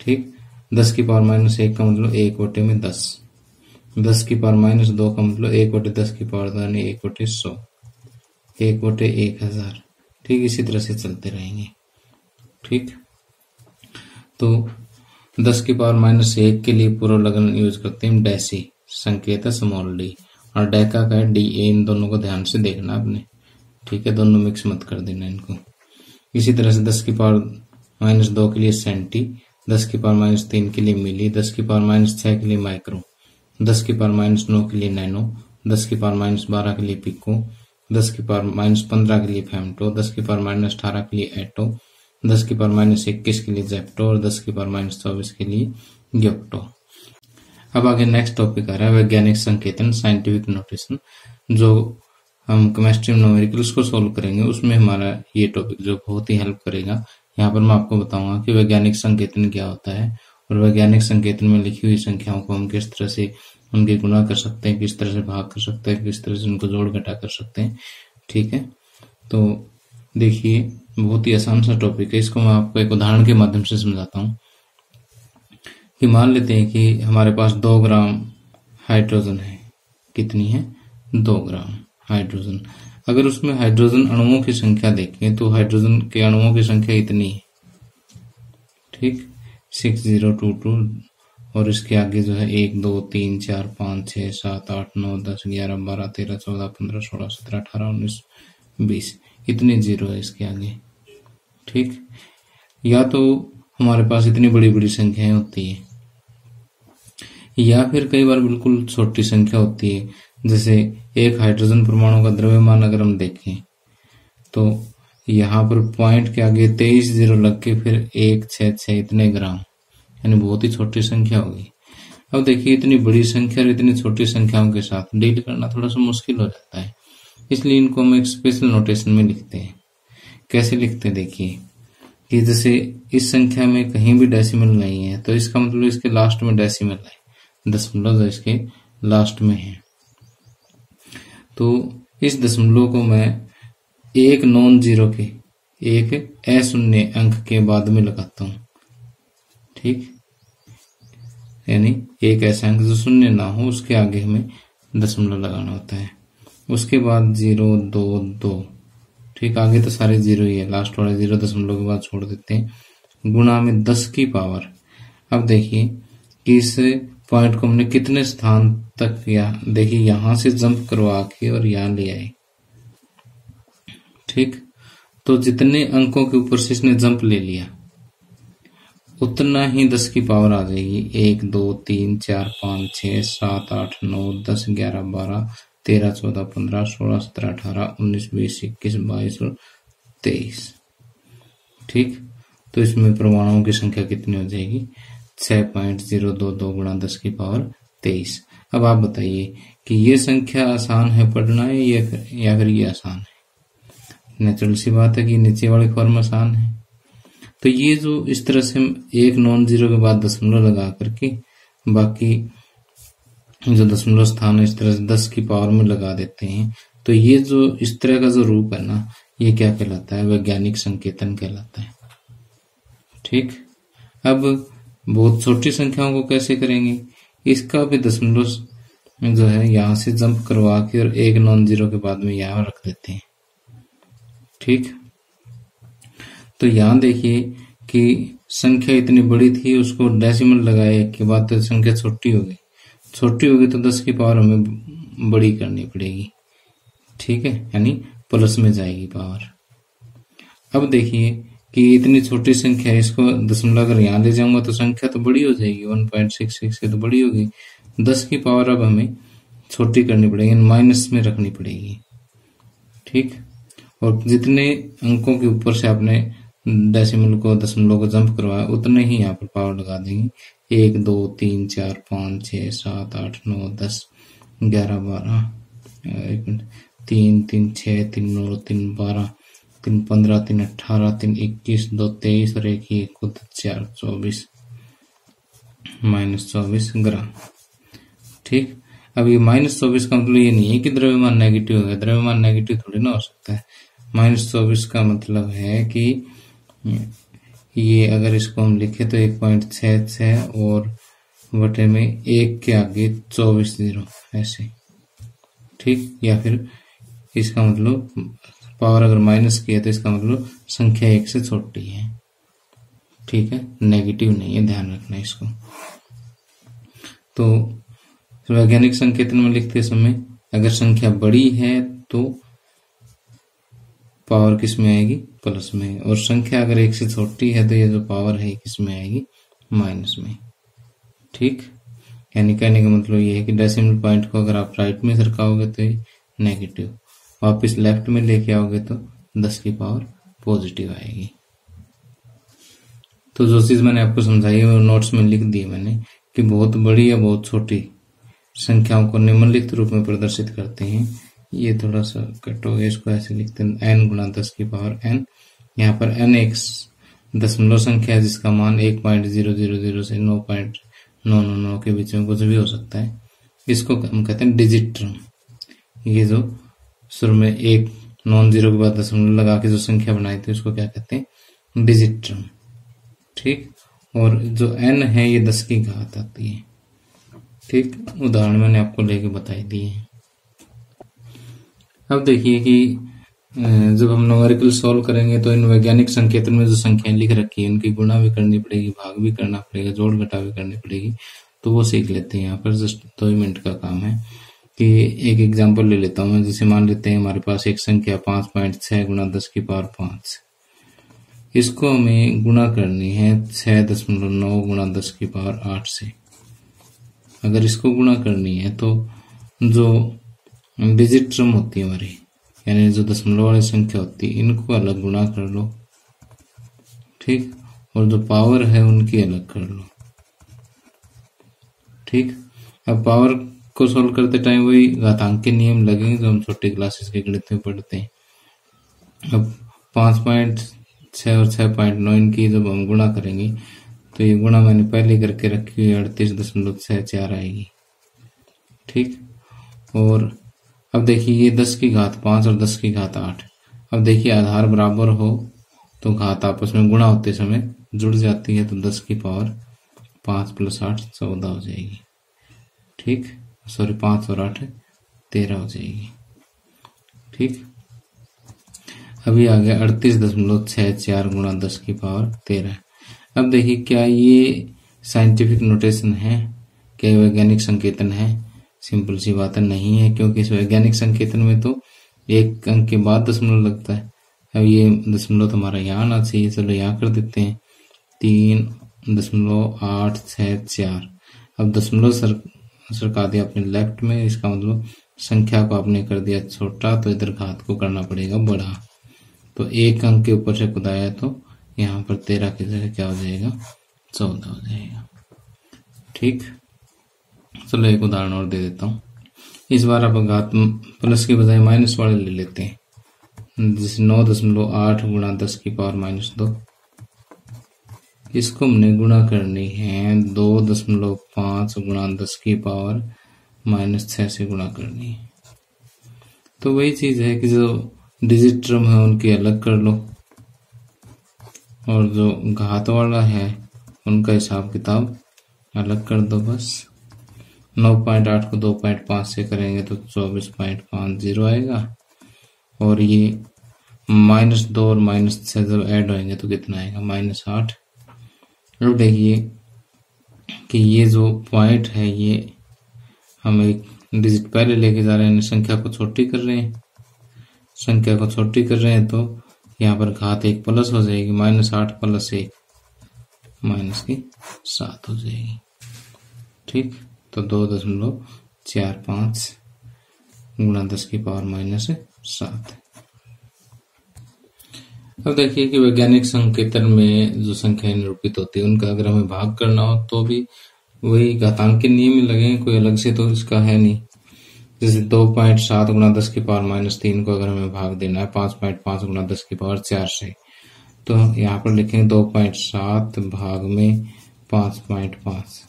ठीक, 10 की पावर -1 का मतलब 1/10, 10 की पावर -2 का मतलब 1/10 की पावर 2 यानी 1/100, 1/1000। ठीक, इसी तरह से चलते रहेंगे। ठीक, तो 10 की पावर -1 के लिए पूर्व लगन यूज करते हैं डैसी, संकेत है स्मॉल डी, और डेका का है DA। इन दोनों को ध्यान से देखना आपने। ठीक है, दोनों मिक्स मत कर देना इनको। इसी तरह से 10 की पावर -2 के लिए सेंटी, 10 की पावर -3 के लिए मिली, 10 की पावर -6 के लिए माइक्रो, 10 की पावर -9 के लिए नैनो, 10 की पावर -12 के लिए पिको, 10 की पावर -15 के लिए फेमटो, 10 की पावर -18 के लिए एटो, 10 की पावर -21 के लिए जेप्टो, और 10 की पावर -24 के लिए ग्योप्टो। अब आगे नेक्स्ट टॉपिक आ रहा है वैज्ञानिक संकेतन, साइंटिफिक नोटेशन। जो हम केमिस्ट्री में न्यूमेरिकल्स को सोल्व करेंगे उसमें हमारा ये टॉपिक जो बहुत ही हेल्प करेगा। यहाँ पर मैं आपको बताऊंगा कि वैज्ञानिक संकेतन क्या होता है, और वैज्ञानिक संकेतन में लिखी हुई संख्याओं को हम किस तरह से उनकी गुणा कर सकते हैं, किस तरह से भाग कर सकते हैं, किस तरह से उनको जोड़ घटा कर सकते हैं। ठीक है, तो देखिए बहुत ही आसान सा टॉपिक है। इसको मैं आपको एक उदाहरण के माध्यम से समझाता हूँ कि मान लेते हैं कि हमारे पास 2 ग्राम हाइड्रोजन है। कितनी है? 2 ग्राम हाइड्रोजन। अगर उसमें हाइड्रोजन अणुओं की संख्या देखें तो हाइड्रोजन के अणुओं की संख्या इतनी है। ठीक, 6022, और इसके आगे जो है 1 2 3 4 5 6 7 8 9 10 11 12 13 14 15 16 17 18 19 20, इतने जीरो है इसके आगे। ठीक, या तो हमारे पास इतनी बड़ी बड़ी संख्याएं होती है, या फिर कई बार बिल्कुल छोटी संख्या होती है। जैसे एक हाइड्रोजन परमाणु का द्रव्यमान अगर हम देखें तो यहाँ पर पॉइंट के आगे 23 जीरो लग के फिर 166 इतने ग्राम, यानी बहुत ही छोटी संख्या होगी। अब देखिए इतनी बड़ी संख्या और इतनी छोटी संख्याओं के साथ डील करना थोड़ा सा मुश्किल हो जाता है, इसलिए इनको हम एक स्पेशल नोटेशन में लिखते हैं। कैसे लिखते हैं देखिए कि जैसे इस संख्या में कहीं भी डेसिमल नहीं है तो इसका मतलब इसके लास्ट में डेसिमल है, दशमलव जो इसके लास्ट में है। तो इस दशमलव को मैं एक नॉन जीरो के, एक अशून्य अंक के बाद में लगाता हूं। ठीक, यानी एक ऐसा अंक जो शून्य ना हो उसके आगे हमें दशमलव लगाना होता है। उसके बाद 0 2 2, ठीक, आगे तो सारे जीरो ही है, लास्ट वाले 0 दशमलव के बाद छोड़ देते हैं, गुणा में 10 की पावर। अब देखिए कि इस पॉइंट को हमने कितने स्थान तक किया, देखिए यहां से जंप करवा के और यहां ले आए। ठीक, तो जितने अंकों के ऊपर से इसने जंप ले लिया उतना ही 10 की पावर आ जाएगी। 1 2 3 4 5 6 7 8 9 10 11 12 13 14 15 16 17 18 19 20 21 22 और 23। ठीक, तो इसमें परमाणुओं की संख्या कितनी हो जाएगी? 6.022 गुणा 10 की पावर 23। अब आप बताइए कि ये संख्या आसान है पढ़ना है या फिर ये आसान है? नेचुरल सी बात है कि नीचे वाली फॉर्म आसान है। तो ये जो इस तरह से हम एक नॉन जीरो के बाद दशमलव लगा करके बाकी जो दशमलव स्थान है इस तरह से 10 की पावर में लगा देते हैं, तो ये जो इस तरह का जो रूप है ना, ये क्या कहलाता है? वैज्ञानिक संकेतन कहलाता है। ठीक, अब बहुत छोटी संख्याओं को कैसे करेंगे? इसका भी दशमलव जो है यहां से जंप करवा के और एक नॉन जीरो के बाद में यहां रख देते हैं। ठीक, तो यहां देखिए कि संख्या इतनी बड़ी थी, उसको डेसिमल लगाए एक के बाद तो संख्या छोटी हो गई। छोटी होगी तो 10 की पावर हमें बड़ी करनी पड़ेगी। ठीक है, यानी प्लस में जाएगी पावर। अब देखिए कि इतनी छोटी संख्या है, इसको दशमलव अगर यहाँ ले जाऊंगा तो संख्या तो बड़ी हो जाएगी, 1.66 से तो बड़ी होगी। 10 की पावर अब हमें छोटी करनी पड़ेगी, माइनस में रखनी पड़ेगी। ठीक, और जितने अंकों के ऊपर से आपने डेसिमल को दशमलव को जंप करवाया उतने ही यहाँ पर पावर लगा देंगे। 1 2 3 4 5 6 7 8 9 10 11 12 3 3 6 3 9 3 12 3 15 3 18 3 21 2 23 और 1 4 24 -24 ग्राम। ठीक, अब ये -24 का मतलब ये नहीं है कि द्रव्यमान नेगेटिव हो गया। द्रव्यमान नेगेटिव थोड़ी ना हो सकता है। -24 का मतलब है कि ये अगर इसको हम लिखे तो 1.66 और बटे में 1 के आगे 24 जीरो ऐसे। ठीक, या फिर इसका मतलब पावर अगर माइनस किया तो इसका मतलब संख्या 1 से छोटी है। ठीक है, नेगेटिव नहीं है, ध्यान रखना इसको। तो वैज्ञानिक संकेतन में लिखते समय अगर संख्या बड़ी है तो पावर किस में आएगी? प्लस में। और संख्या अगर 1 से छोटी है तो ये जो पावर है किस में आएगी? माइनस में। ठीक, यानी कहने का मतलब ये है कि डेसिमल पॉइंट को अगर आप राइट में सरकाओगे तो ये नेगेटिव, वापस लेफ्ट में लेके आओगे तो 10 की पावर पॉजिटिव आएगी। तो जो चीज मैंने आपको समझाई है वो नोट्स में लिख दी मैंने कि बहुत बड़ी या बहुत छोटी संख्याओं को निम्नलिखित रूप में प्रदर्शित करते हैं। ये थोड़ा सा कट हो गया, इसको ऐसे लिखते हैं n गुणा 10 की पावर n। यहाँ पर n एक दशमलव संख्या है जिसका मान 1.000 से 9.999 के बीच में कुछ भी हो सकता है। इसको हम कहते हैं डिजिट टर्म। ये जो शुरू में एक नॉन जीरो के बाद दशमलव लगा के जो संख्या बनाई थी उसको क्या कहते हैं? Digit term. ठीक, और जो n है ये 10 की घात आती है। ठीक, उदाहरण मैंने आपको लेके बताई दी है। अब देखिए कि जब हम न्यूमेरिकल सॉल्व करेंगे तो इन वैज्ञानिक संकेतन में जो संख्याएं लिख रखी है उनकी गुणा भी करनी पड़ेगी, भाग भी करना पड़ेगा, जोड़ घटा भी करनी पड़ेगी। तो वो सीख लेते हैं। यहाँ पर जस्ट 2 मिनट का काम है कि एक एग्जांपल ले लेता हूं मैं। जैसे मान लेते हैं हमारे पास एक संख्या 5.6 गुणा 10 की पावर 5। इसको हमें गुणा करनी है 6.9 गुणा 10 की पावर 8 से। अगर इसको गुणा करनी है तो जो डिजिट टर्म होती है हमारी, यानी जो दशमलव वाली संख्या होती है, इनको अलग गुणा कर लो। ठीक, और जो पावर है उनकी अलग कर लो। ठीक, अब पावर को सॉल्व करते टाइम वही घातांक के नियम लगेंगे जो हम छोटी क्लासेस के गणित में पढ़ते हैं। अब 5.6 और 6.9 इनकी जब हम गुणा करेंगे तो ये गुणा मैंने पहले करके रखी हुई 38.64 आएगी। ठीक, और अब देखिए ये 10 की घात 5 और 10 की घात 8। अब देखिए आधार बराबर हो तो घात आपस में गुणा होते समय जुड़ जाती है, तो 10 की पावर 5 + 8 14 हो जाएगी। ठीक, सॉरी 5 और 8 13 हो जाएगी। ठीक, अभी आ गया 38.64 गुणा 10 की पावर 13। अब देखिए क्या ये साइंटिफिक नोटेशन है, क्या वैज्ञानिक संकेतन है? सिंपल सी बात नहीं है, क्योंकि इस वैज्ञानिक संकेतन में तो एक अंक के बाद दशमलव लगता है। अब ये दशमलव तो हमारा यहाँ आना चाहिए, चलो यहाँ कर देते हैं 3.864। अब दशमलव सरका दिया अपने लेफ्ट में, इसका मतलब संख्या को आपने कर दिया छोटा, तो इधर घात को करना पड़ेगा बड़ा। तो एक अंक के ऊपर से खुदाया तो यहाँ पर 13 की जगह क्या हो जाएगा, 14 हो जाएगा। ठीक, चलो एक उदाहरण और दे देता हूँ। इस बार आप घात प्लस के बजाय माइनस वाले ले लेते हैं, जैसे 9.8 गुणा 10 की पावर -2। इसको हमने गुणा करनी है 2.5 गुणा 10 की पावर -6 से गुणा करनी है। तो वही चीज है कि जो डिजिट टर्म है उनकी अलग कर लो, और जो घात वाला है उनका हिसाब किताब अलग कर दो बस। 9.8 को 2.5 से करेंगे तो 24.50 आएगा, और ये -2 और -6 जब ऐड होंगे तो कितना आएगा, -8। अब देखिए कि ये जो पॉइंट है ये हम एक डिजिट पहले लेके जा रहे हैं, संख्या को छोटी कर रहे हैं, संख्या को छोटी कर रहे हैं, तो यहाँ पर घात 1 प्लस हो जाएगी, -8 + 1 -7 हो जाएगी। ठीक, तो 2.45 गुणा 10 की पावर -7। अब देखिए कि वैज्ञानिक संकेतन में जो संख्याएं निरूपित होती है उनका अगर हमें भाग करना हो तो भी वही घातांक के नियम में लगे, कोई अलग से तो इसका है नहीं। जैसे 2.7 गुणा 10 की पावर -3 को अगर हमें भाग देना है 5.5 गुणा 10 की पावर 4 से, तो यहाँ पर लिखेंगे 2.7 भाग में 5.5।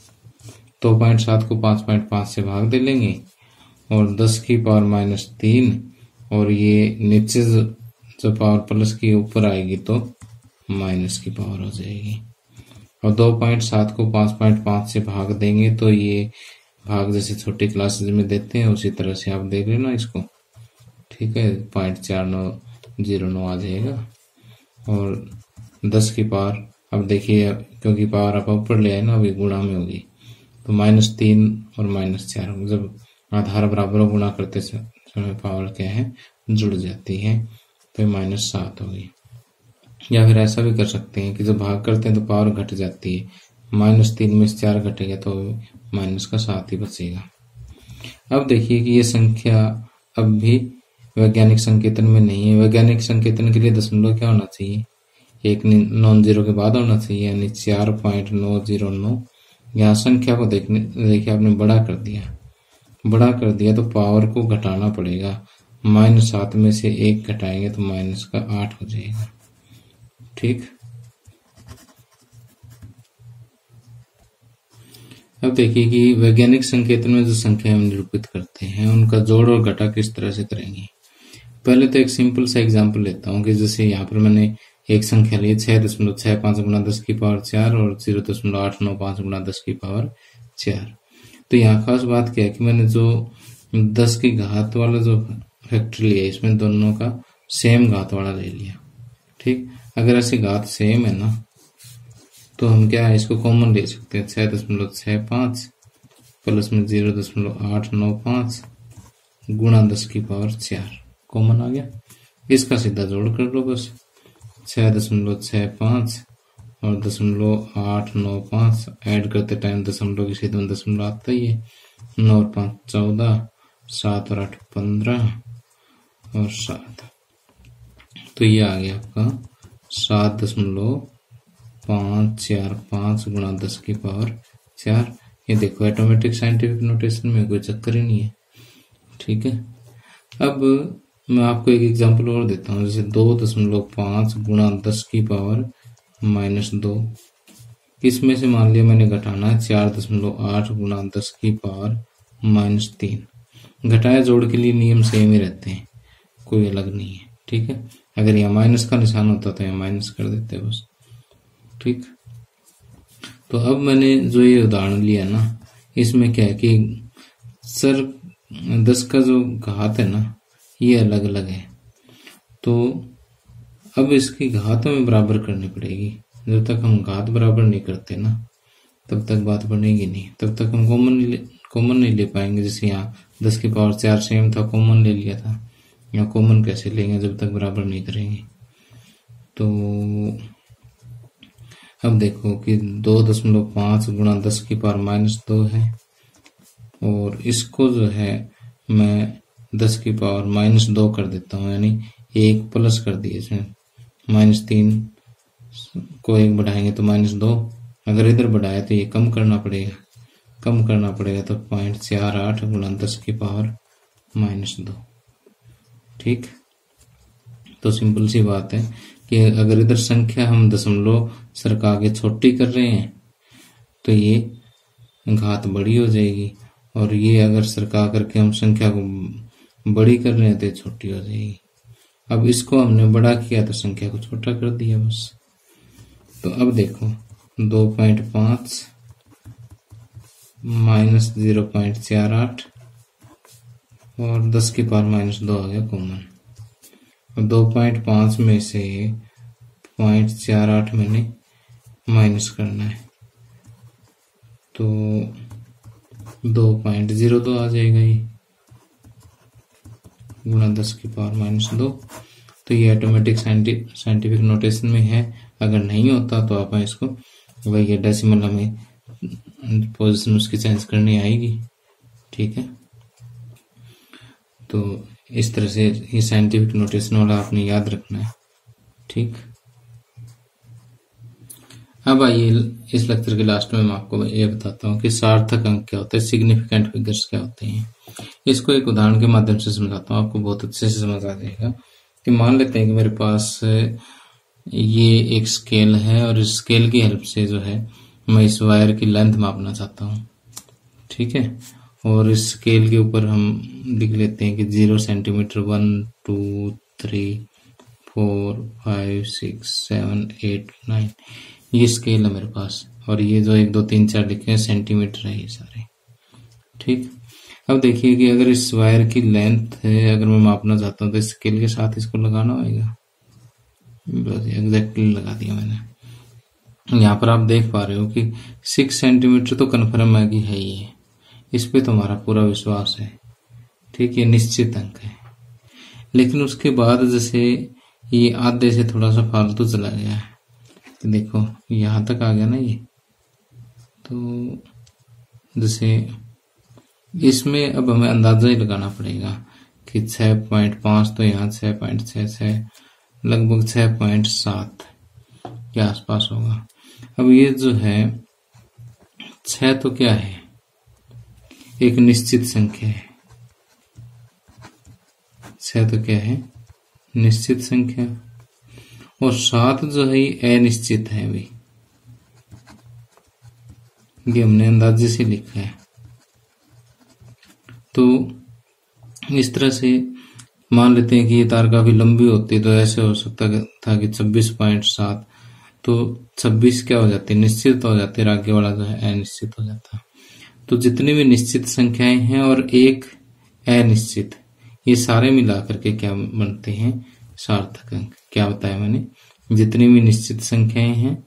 2.7 को 5.5 से भाग दे लेंगे, और 10 की पावर -3, और ये नीचे जो पावर प्लस की ऊपर आएगी तो माइनस की पावर हो जाएगी। और 2.7 को 5.5 से भाग देंगे तो ये भाग जैसे छोटी क्लासेज में देते हैं उसी तरह से आप देख लेना इसको। ठीक है, 0.4909 आ जाएगा। और 10 की पावर, अब देखिए क्योंकि पावर आप ऊपर ले आए ना, अभी गुणा में होगी तो -3 और -4, जब आधार बराबर गुणा करते समय पावर क्या है, जुड़ जाती है, तो -7 होगी। या फिर ऐसा भी कर सकते हैं कि जब भाग करते हैं तो पावर घट जाती है, -3 में से 4 घटेगा तो -7 ही बचेगा। अब देखिए कि ये संख्या अब भी वैज्ञानिक संकेतन में नहीं है। वैज्ञानिक संकेतन के लिए दशमलव क्या होना चाहिए, एक नॉन जीरो के बाद होना चाहिए, यानी 4.909। यहाँ संख्या को देखिए आपने बड़ा कर दिया तो पावर को घटाना पड़ेगा। -7 में से 1 घटाएंगे तो -8 हो जाएगा। ठीक, अब देखिए कि वैज्ञानिक संकेतन में जो संख्या हम निरूपित करते हैं उनका जोड़ और घटा किस तरह से करेंगे। पहले तो एक सिंपल सा एग्जांपल लेता हूँ कि जैसे यहाँ पर मैंने एक संख्या ली 6.65 गुणा 10 की पावर 4 और 0.895 गुणा 10 की पावर 4। तो यहाँ खास बात क्या है कि मैंने जो 10 की घात वाला जो फैक्टर लिया इसमें दोनों का सेम घात वाला ले लिया। ठीक, अगर ऐसी घात सेम है ना तो हम क्या है, इसको कॉमन ले सकते हैं। 6.65 प्लस में 0.895 गुणा 10 की पावर 4 कॉमन आ गया। इसका सीधा जोड़ कर लो बस। 6.65 और 0.895 ऐड करते टाइम दशमलव की सीधे में दशमलव आता ही है। 9 और 5 14, 7 और 8 15 और 7, तो ये आ गया आपका 7.545 गुणा 10 की पावर 4। ये देखो ऑटोमेटिक साइंटिफिक नोटेशन में कोई चक्कर ही नहीं है। ठीक है, अब मैं आपको एक एग्जांपल और देता हूँ। जैसे 2.5 गुणा 10 की पावर -2, इसमें से मान लिया मैंने घटाना है 4.8 गुणा 10 की पावर -3। घटाया जोड़ के लिए नियम सेम ही रहते हैं, कोई अलग नहीं है। ठीक है, अगर यहाँ माइनस का निशान होता तो यहाँ माइनस कर देते बस। ठीक, तो अब मैंने जो ये उदाहरण लिया ना, इसमें क्या है कि सर 10 का जो घात है ना ये अलग अलग है, तो अब इसकी घात हमें बराबर करनी पड़ेगी। जब तक हम घात बराबर नहीं करते ना तब तक बात बनेगी नहीं, तब तक हम कॉमन नहीं ले पाएंगे। जैसे यहाँ 10 की पावर 4 सेम था, कॉमन ले लिया था, यहाँ कॉमन कैसे लेंगे जब तक बराबर नहीं करेंगे। तो अब देखो कि 2.5 गुणा 10 की पावर -2 है, और इसको जो है मैं 10 की पावर -2 कर देता हूँ, यानी 1 प्लस कर दिए इसमें। -3 को 1 बढ़ाएंगे तो -2, अगर इधर बढ़ाया तो ये कम करना पड़ेगा, तो 0.48 गुणा 10 की पावर -2। ठीक, तो सिंपल सी बात है कि अगर इधर संख्या हम दशमलव सरका के छोटी कर रहे हैं तो ये घात बड़ी हो जाएगी, और ये अगर सरका करके हम संख्या को बड़ी कर रहे हैं तो छोटी हो जाएगी। अब इसको हमने बड़ा किया तो संख्या को छोटा कर दिया बस। तो अब देखो 2.5 -0.48 और 10 की पावर -2 आ गया कॉमन। 2.5 में से 0.48 मैंने माइनस करना है, तो 2.02 आ जाएगा ये, गुणा 10 की पावर -2। तो ये ऑटोमेटिक साइंटिफिक नोटेशन में है। अगर नहीं होता तो आप इसको वही डेसिमल हमें पोजीशन उसकी चेंज करनी आएगी। ठीक है, तो इस तरह से ये साइंटिफिक नोटेशन वाला आपने याद रखना है। ठीक, अब आइए इस लेक्चर के लास्ट में मैं आपको ये बताता हूँ कि सार्थक अंक क्या होते हैं, सिग्निफिकेंट फिगर्स क्या होते हैं। इसको एक उदाहरण के माध्यम से समझाता हूँ, आपको बहुत अच्छे से समझ आ जाएगा। कि मान लेते हैं कि मेरे पास ये एक स्केल है, और इस स्केल की हेल्प से जो है मैं इस वायर की लेंथ मापना चाहता हूँ। ठीक है, और इस स्केल के ऊपर हम लिख लेते हैं कि 0 सेंटीमीटर 1 2 3 4 5 6 7 8 9 ये स्केल है मेरे पास, और ये जो 1 2 3 4 लिखे हैं सेंटीमीटर है ये सारे। ठीक, अब देखिए कि अगर इस वायर की लेंथ है अगर मैं मापना चाहता हूँ तो इस स्केल के साथ इसको लगाना होगा। बस एग्जैक्टली लगा दिया मैंने। यहाँ पर आप देख पा रहे हो कि 6 सेंटीमीटर तो कन्फर्म है कि है ही है, इस पे तो हमारा पूरा विश्वास है। ठीक, ये निश्चित अंक है। लेकिन उसके बाद जैसे ये आधे से थोड़ा सा फालतू चला गया है, तो देखो यहाँ तक आ गया ना ये, तो जैसे इसमें अब हमें अंदाजा ही लगाना पड़ेगा कि 6.5 तो यहाँ 6.66 लगभग 6.7 के आसपास होगा। अब ये जो है 6 तो क्या है, एक निश्चित संख्या है। 6 तो क्या है, निश्चित संख्या, और 7 जो है ये अनिश्चित है। अभी ये हमने अंदाजे से लिखा है। तो इस तरह से मान लेते हैं कि ये तार काफी लंबी होती, तो ऐसे हो सकता था कि 26.7, तो 26 क्या हो जाती है, निश्चित हो जाती है, आगे वाला जो है अनिश्चित हो जाता है। तो जितनी भी निश्चित संख्याएं हैं और एक अनिश्चित, ये सारे मिला करके क्या बनते हैं, सार्थक अंक। क्या बताया मैंने, जितनी भी निश्चित संख्याएं हैं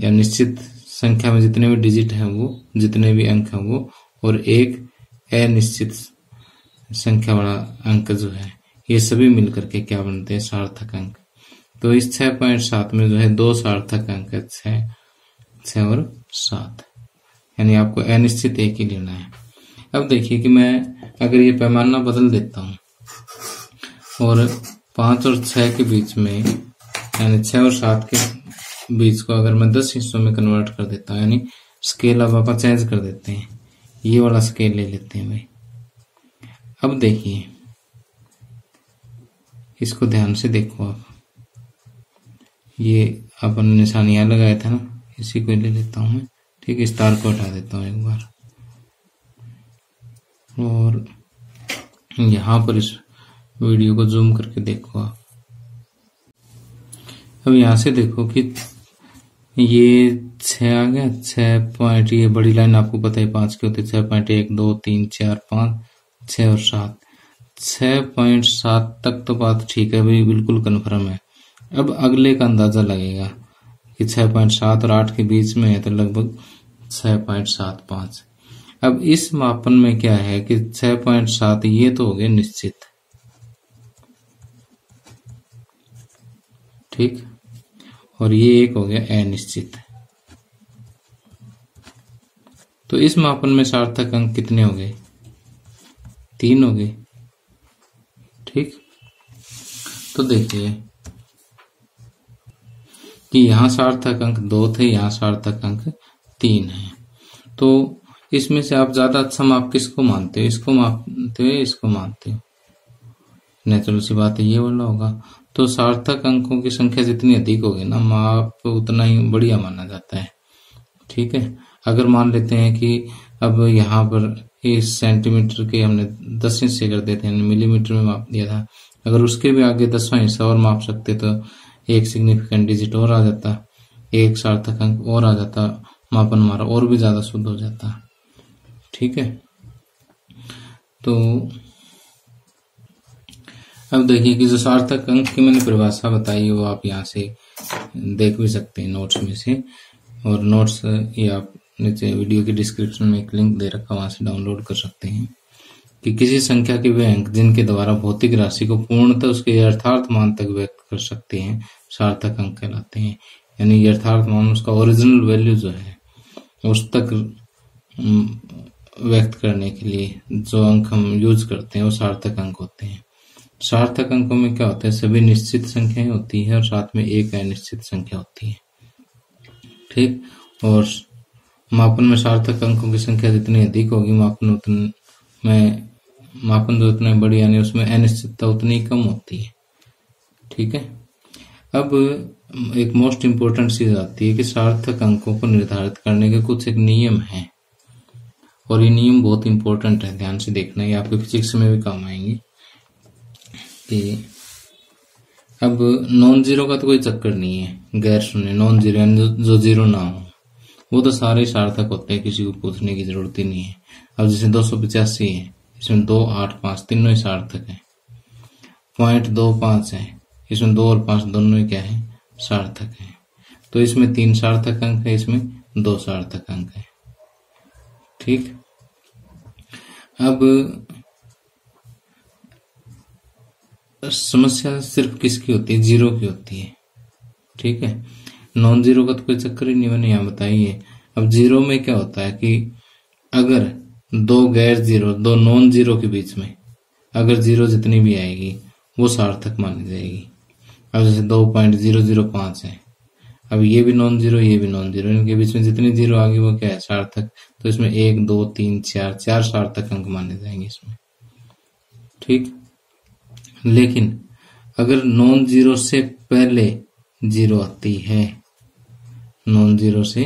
या निश्चित संख्या में जितने भी डिजिट हैं वो, जितने भी अंक हैं वो, और एक अनिश्चित संख्या वाला अंक जो है, ये सभी मिलकर के क्या बनते हैं, सार्थक अंक। तो इस 6.7 में जो है 2 सार्थक अंक है, 6 और 7, यानी आपको अनिश्चित एक ही लेना है। अब देखिए कि मैं अगर ये पैमाना बदल देता हूँ और 5 और 6 के बीच में, यानी 6 और 7 के बीच को अगर मैं 10 हिस्सों में कन्वर्ट कर देता हूँ, यानी स्केल अब आप चेंज कर देते हैं, ये वाला स्केल ले लेते हैं भाई। अब देखिए इसको ध्यान से देखो आप, ये अपन निशानियां लगाया था ना, इसी को ले लेता हूं मैं। ठीक, इस तार को हटा देता हूं एक बार, और यहां पर इस वीडियो को जूम करके देखो आप। अब यहां से देखो कि ये 6 आ गया, 6 पॉइंट, ये बड़ी लाइन आपको पता है 5 की होती है, 6.1 2 3 4 5 6 और 7, 6.7 तक तो बात ठीक है भाई, बिल्कुल कन्फर्म है। अब अगले का अंदाजा लगेगा कि 6.7 और 8 के बीच में है, तो लगभग 6.75। अब इस मापन में क्या है कि 6.7 ये तो हो गए निश्चित। ठीक। और ये एक हो गया अनिश्चित। तो इस मापन में सार्थक अंक कितने हो गए? 3 हो गए। ठीक। तो देखिए कि यहाँ सार्थक अंक 2 थे, यहाँ सार्थक अंक 3 है। तो इसमें से आप ज्यादा अच्छा माप किसको मानते हो? इसको मानते हो, इसको मानते हो? नेचुरल सी बात है ये वाला होगा। तो सार्थक अंकों की संख्या जितनी अधिक होगी ना, माप उतना ही बढ़िया माना जाता है। ठीक है। अगर मान लेते हैं कि अब यहाँ पर इस सेंटीमीटर के हमने 10 हिस्से कर देते हैं, मिलीमीटर में माप दिया था, अगर उसके भी आगे 10वां हिस्सा और माप सकते तो एक सिग्निफिकेंट डिजिट और आ जाता, एक सार्थक अंक और आ जाता, मापन हमारा और भी ज्यादा शुद्ध हो जाता। ठीक है। तो अब देखिए कि जो सार्थक अंक की मैंने परिभाषा बताई है वो आप यहाँ से देख भी सकते हैं नोट्स में से, और नोट्स ये आप नीचे वीडियो के डिस्क्रिप्शन में एक लिंक दे रखा, वहां से डाउनलोड कर सकते हैं। कि किसी संख्या के वे अंक जिनके द्वारा भौतिक राशि को पूर्णतः उसके यथार्थ मान तक व्यक्त कर सकते हैं, सार्थक अंक कहलाते हैं। यानी यथार्थ मान, उसका ओरिजिनल वैल्यू जो है उस तक व्यक्त करने के लिए जो अंक हम यूज करते हैं वो सार्थक अंक होते हैं। सार्थक अंकों में क्या होता है? सभी निश्चित संख्याएं होती है और साथ में एक अनिश्चित संख्या होती है। ठीक। और मापन में सार्थक अंकों की संख्या जितनी अधिक होगी, मापन जो उतने बड़ी, यानी उसमें अनिश्चितता उतनी कम होती है। ठीक है। अब एक मोस्ट इम्पोर्टेंट चीज आती है कि सार्थक अंकों को निर्धारित करने के कुछ एक नियम हैं, और ये नियम बहुत इंपॉर्टेंट है, ध्यान से देखना, ये आपके फिजिक्स में भी काम आएंगे। कि अब नॉन जीरो का तो कोई चक्कर नहीं है, गैर शून्य नॉन जीरो यानी जो जीरो ना हो, वो तो सारे सार्थक होते हैं, किसी को पूछने की जरूरत ही नहीं है। अब जैसे 285 है, इसमें 2, 8, 5 तीनों ही सार्थक है। 0.25 है, इसमें 2 और 5 दोनों ही क्या है? सार्थक है। तो इसमें 3 सार्थक अंक है, इसमें 2 सार्थक अंक है। ठीक। अब समस्या सिर्फ किसकी होती है? जीरो की होती है। ठीक है। नॉन जीरो का तो कोई चक्कर ही नहीं, मैंने यहाँ बताई है। अब जीरो में क्या होता है कि अगर दो गैर जीरो, दो नॉन जीरो के बीच में अगर जीरो जितनी भी आएगी वो सार्थक मानी जाएगी। अब जैसे 2.005 है, अब ये भी नॉन जीरो, ये भी नॉन जीरो, इनके बीच में जितनी जीरो आ गई वो क्या है? सार्थक। तो इसमें 1, 2, 3, 4 सार्थक अंक माने जाएंगे इसमें। ठीक। लेकिन अगर नॉन जीरो से पहले जीरो आती है, नॉन जीरो से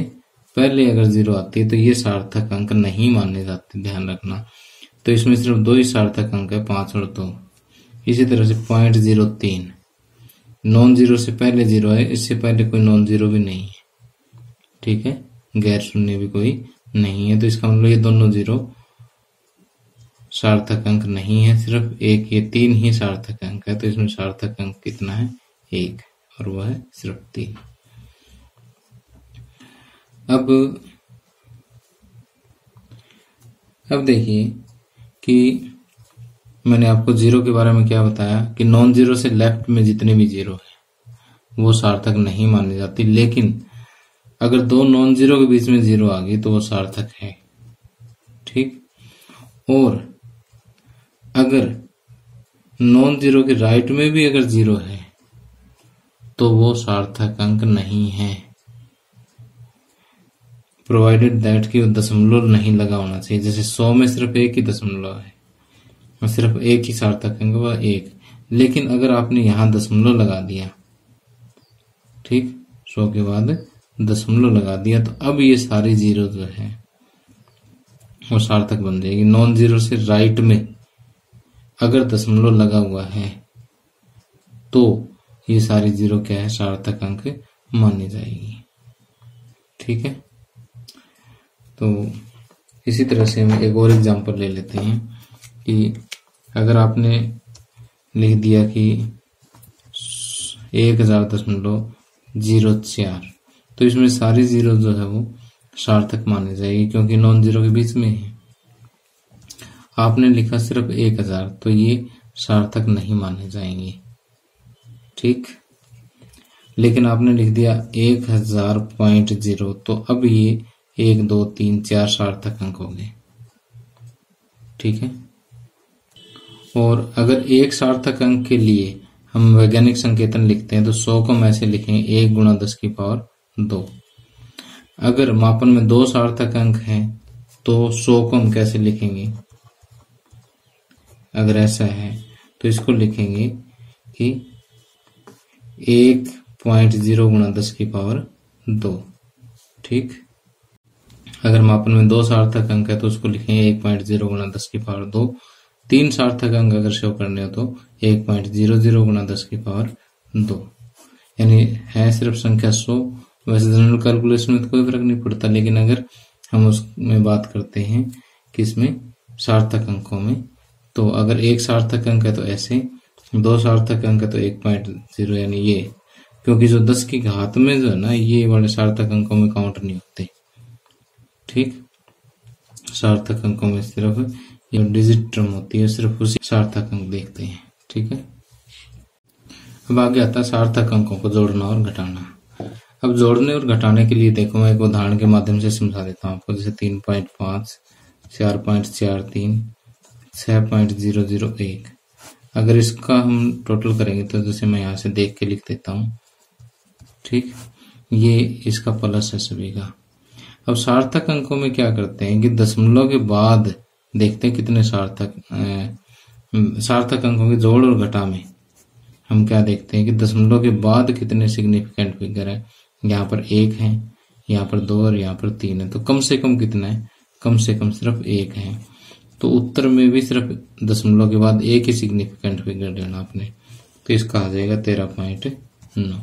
पहले अगर जीरो आती है तो ये सार्थक अंक नहीं माने जाते, ध्यान रखना। तो इसमें सिर्फ 2 ही सार्थक अंक है, 5 और 2। इसी तरह से 0.03 नॉन जीरो से पहले जीरो है, इससे पहले कोई नॉन जीरो भी नहीं है। ठीक है। गैर शून्य भी कोई नहीं है, तो इसका मतलब ये दोनों जीरो सार्थक अंक नहीं है, सिर्फ एक, ये 3 ही सार्थक अंक है। तो इसमें सार्थक अंक कितना है? 1, और वह है सिर्फ 3। अब देखिए कि मैंने आपको जीरो के बारे में क्या बताया कि नॉन जीरो से लेफ्ट में जितने भी जीरो है वो सार्थक नहीं मानी जाती, लेकिन अगर 2 नॉन जीरो के बीच में जीरो आ गई तो वो सार्थक है। ठीक। और अगर नॉन जीरो के राइट में भी अगर जीरो है तो वो सार्थक अंक नहीं है, प्रोवाइडेड दैट कि दशमलव नहीं लगा होना चाहिए। जैसे 100 में सिर्फ एक ही दशमलव है और सिर्फ एक ही सार्थक अंक वह 1, लेकिन अगर आपने यहां दशमलव लगा दिया, ठीक, 100 के बाद दशमलव लगा दिया, तो अब ये सारी जीरो जो है वो सार्थक बन जाएगी। नॉन जीरो से राइट में अगर दशमलव लगा हुआ है तो ये सारी जीरो क्या है? सार्थक अंक मानी जाएगी। ठीक है। तो इसी तरह से हम एक और एग्जांपल ले लेते हैं कि अगर आपने लिख दिया कि 1000.04, तो इसमें सारी जीरो जो है वो सार्थक मानी जाएगी क्योंकि नॉन जीरो के बीच में है। आपने लिखा सिर्फ 1000, तो ये सार्थक नहीं माने जाएंगे। ठीक। लेकिन आपने लिख दिया 1000.0, तो अब ये 1 2 3 4 सार्थक अंक हो गए। ठीक है। और अगर एक सार्थक अंक के लिए हम वैज्ञानिक संकेतन लिखते हैं तो 100 को हम ऐसे लिखेंगे 1 × 10⁻²। अगर मापन में 2 सार्थक अंक हैं तो 100 को हम कैसे लिखेंगे? अगर ऐसा है तो इसको लिखेंगे कि 1.0 × 10⁻²। ठीक। अगर मापन में 2 सार्थक अंक है तो उसको लिखेंगे 1.0 × 10⁻²। 3 सार्थक अंक अगर शो करने हो तो 1.00 × 10⁻²। यानी है सिर्फ संख्या 100। वैसे जनरल कैलकुलेशन में तो कोई फर्क नहीं पड़ता, लेकिन अगर हम उसमें बात करते हैं कि इसमें सार्थक अंकों में, तो अगर एक सार्थक अंक है तो ऐसे, 2 सार्थक अंक है तो 1.0, यानी ये, क्योंकि जो 10 की घात में जो है ना, ये वाले सार्थक अंकों में काउंट नहीं होते। ठीक। सार्थक अंकों में सिर्फ ये डिजिट टर्म होती है, सिर्फ उसी सार्थक अंक देखते हैं। ठीक है। अब आगे आता है सार्थक अंकों को जोड़ना और घटाना। अब जोड़ने और घटाने के लिए देखो, मैं एक उदाहरण के माध्यम से समझा देता हूँ आपको। जैसे 3.5, 4.43, 6.001। अगर इसका हम टोटल करेंगे तो जैसे मैं यहाँ से देख के लिख देता हूँ। ठीक। ये इसका प्लस है सभी का। अब सार्थक अंकों में क्या करते हैं कि दशमलव के बाद देखते हैं कितने सार्थक अंकों के जोड़ और घटा में हम क्या देखते हैं कि दशमलव के बाद कितने सिग्निफिकेंट फिगर है। यहाँ पर 1 है, यहाँ पर 2 और यहाँ पर 3 है। तो कम से कम कितना है? कम से कम सिर्फ 1 है। तो उत्तर में भी सिर्फ दशमलव के बाद 1 ही सिग्निफिकेंट फिगर लेना आपने। तो इसका आ जाएगा 13.9।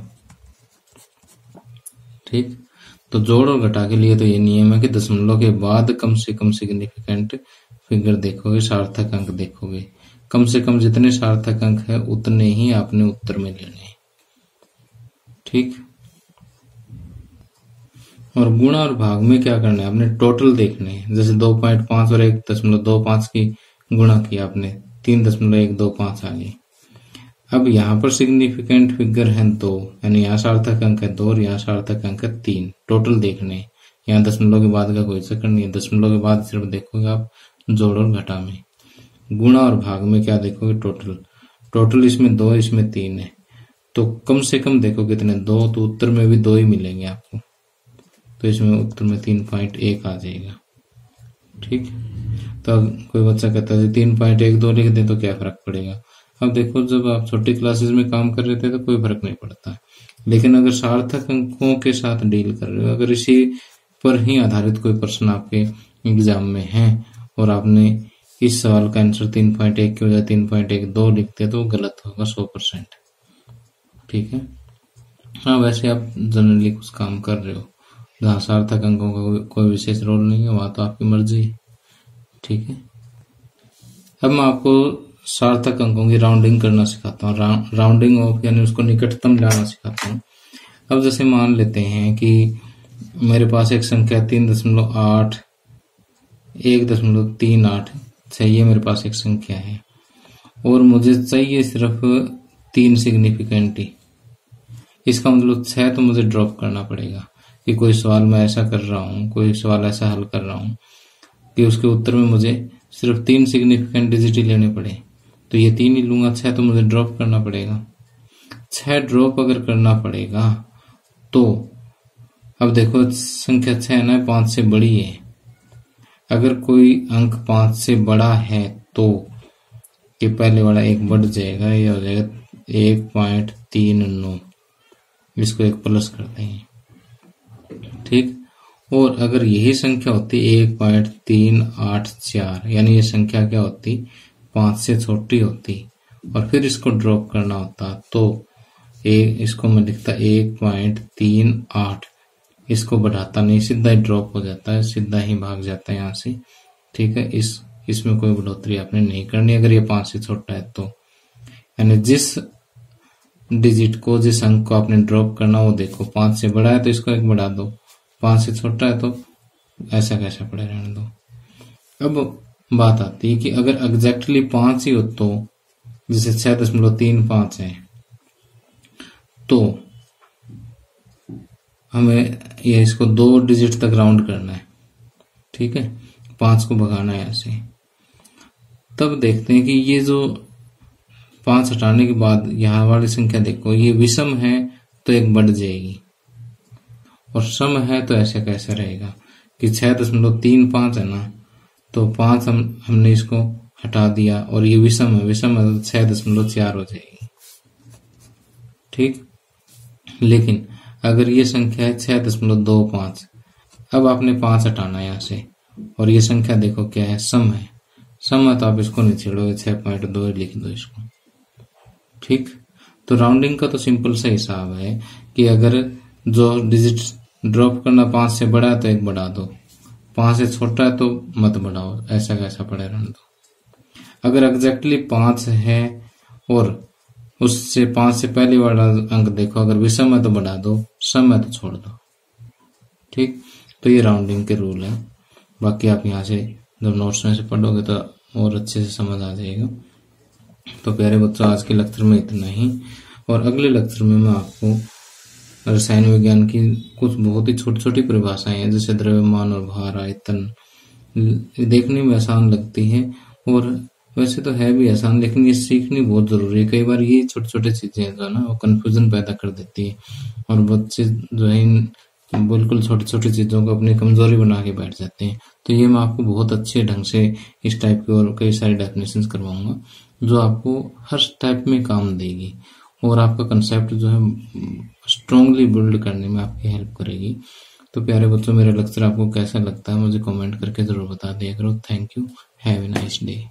ठीक। तो जोड़ और घटा के लिए तो ये नियम है कि दशमलव के बाद कम से कम सिग्निफिकेंट फिगर देखोगे, सार्थक अंक देखोगे। कम से कम जितने सार्थक अंक है उतने ही आपने उत्तर में लेने। ठीक। और गुणा और भाग में क्या करना है? आपने टोटल देखने हैं। जैसे 2.5 और 1.25 की गुणा किया आपने, 3.125 आ गई। अब यहाँ पर सिग्निफिकेंट फिगर है 2, यानी यहाँ सार्थक अंक है 2 और यहाँ सार्थक अंक है 3। टोटल देखने, यहाँ दशमलव के बाद का कोई चक्कर नहीं है। दशमलव के बाद सिर्फ देखोगे आप जोड़ और घटा में। गुणा और भाग में क्या देखोगे? टोटल इसमें 2, इसमें 3 है। तो कम से कम देखो कितने? 2। तो उत्तर में भी 2 ही मिलेंगे आपको। तो इसमें उत्तर में 3.1 आ जाएगा। ठीक। तो कोई बच्चा कहता है 3.12 लिख दे तो क्या फर्क पड़ेगा? अब देखो, जब आप छोटी क्लासेस में काम कर रहे थे तो कोई फर्क नहीं पड़ता, लेकिन अगर सार्थक अंकों के साथ डील कर रहे हो, अगर इसी पर ही आधारित कोई प्रश्न आपके एग्जाम में है और आपने इस सवाल का आंसर 3.1 की बजाय 3.12 लिखते तो गलत होगा 100%। ठीक है। हाँ, वैसे आप जनरली कुछ काम कर रहे हो जहाँ सार्थक अंकों का कोई विशेष रोल नहीं है, वहां तो आपकी मर्जी है। ठीक है। अब मैं आपको सार्थक अंकों की राउंडिंग करना सिखाता हूँ। राउंडिंग ऑफ यानी उसको निकटतम लाना सिखाता हूँ। अब जैसे मान लेते हैं कि मेरे पास एक संख्या 3.8, 1.38 चाहिए। मेरे पास एक संख्या है और मुझे चाहिए सिर्फ 3 सिग्निफिकेंट ही। इसका मतलब 6 तो मुझे ड्रॉप करना पड़ेगा कि कोई सवाल मैं ऐसा कर रहा हूँ, कोई सवाल ऐसा हल कर रहा हूँ कि उसके उत्तर में मुझे सिर्फ 3 सिग्निफिकेंट डिजिट ही लेने पड़े। तो ये 3 ही लूंगा, 6 तो मुझे ड्रॉप करना पड़ेगा। 6 ड्रॉप अगर करना पड़ेगा तो अब देखो, संख्या 6 ना 5 से बड़ी है। अगर कोई अंक 5 से बड़ा है तो ये पहले वाला 1 बढ़ जाएगा, ये हो जाएगा 1.39। इसको 1 प्लस करते हैं। ठीक। और अगर यही संख्या होती 1.384, यानी ये संख्या क्या होती? 5 से छोटी होती और फिर इसको ड्रॉप करना होता, तो इसको मैं लिखता 1.38। इसको बढ़ाता नहीं, सीधा ही ड्रॉप हो जाता है, सीधा ही भाग जाता है यहाँ से। ठीक है। इसमें कोई बढ़ोतरी आपने नहीं करनी अगर ये 5 से छोटा है तो। यानी जिस डिजिट को, जिस अंक को आपने ड्रॉप करना, वो देखो 5 से बड़ा है तो इसको 1 बढ़ा दो, 5 से छोटा है तो ऐसा कैसा पड़े रहने दो। अब बात आती है कि अगर एग्जैक्टली 5 ही हो तो, जैसे 6.35 है, तो हमें ये इसको 2 डिजिट तक राउंड करना है, ठीक है, 5 को भगाना है ऐसे। तब देखते हैं कि ये जो 5 हटाने के बाद यहाँ वाली संख्या देखो, ये विषम है तो एक बढ़ जाएगी, और सम है तो ऐसे कैसे रहेगा कि 6.35 है ना, तो 5 हमने इसको हटा दिया, और ये विषम है तो 6.4 हो जाएगी, ठीक। लेकिन अगर ये संख्या है 6.25, अब आपने 5 हटाना है यहाँ से, और ये संख्या देखो क्या है, सम है तो आप इसको नहीं छेड़ोगे, 6.2 लिख दो इसको, ठीक। तो राउंडिंग का तो सिंपल सा हिसाब है कि अगर जो डिजिट ड्रॉप करना 5 से बड़ा है तो एक बढ़ा दो, 5 से छोटा है तो मत बढ़ाओ, ऐसा कैसा पड़े रहने दो। अगर एग्जैक्टली 5 है और उससे 5 से पहले वाला अंक देखो, अगर विषम है तो बढ़ा दो, सम है तो छोड़ दो, ठीक। तो ये राउंडिंग के रूल है। बाकी आप यहाँ से जब नोट्स में से पढ़ोगे तो और अच्छे से समझ आ जाएगा। तो प्यारे बच्चों, आज के लेक्चर में इतना ही, और अगले लेक्चर में मैं आपको रसायन विज्ञान की कुछ बहुत ही छोटी छोटी परिभाषाएं हैं, जैसे द्रव्यमान और भार, आयतन, देखने में आसान लगती है और वैसे तो है भी आसान, लेकिन ये सीखनी बहुत जरूरी है। कई बार ये छोटे छोटे चीजें जो है ना, वो कंफ्यूजन पैदा कर देती है, और बच्चे जो है बिल्कुल छोटी छोटी चीजों को अपनी कमजोरी बना के बैठ जाते हैं। तो ये मैं आपको बहुत अच्छे ढंग से इस टाइप की और कई सारी डेफिनेशंस करवाऊंगा, जो आपको हर टाइप में काम देगी और आपका कंसेप्ट जो है स्ट्रांगली बिल्ड करने में आपकी हेल्प करेगी। तो प्यारे बच्चों, मेरा लेक्चर आपको कैसा लगता है मुझे कमेंट करके जरूर बता दिया करो। Thank you, have a nice day.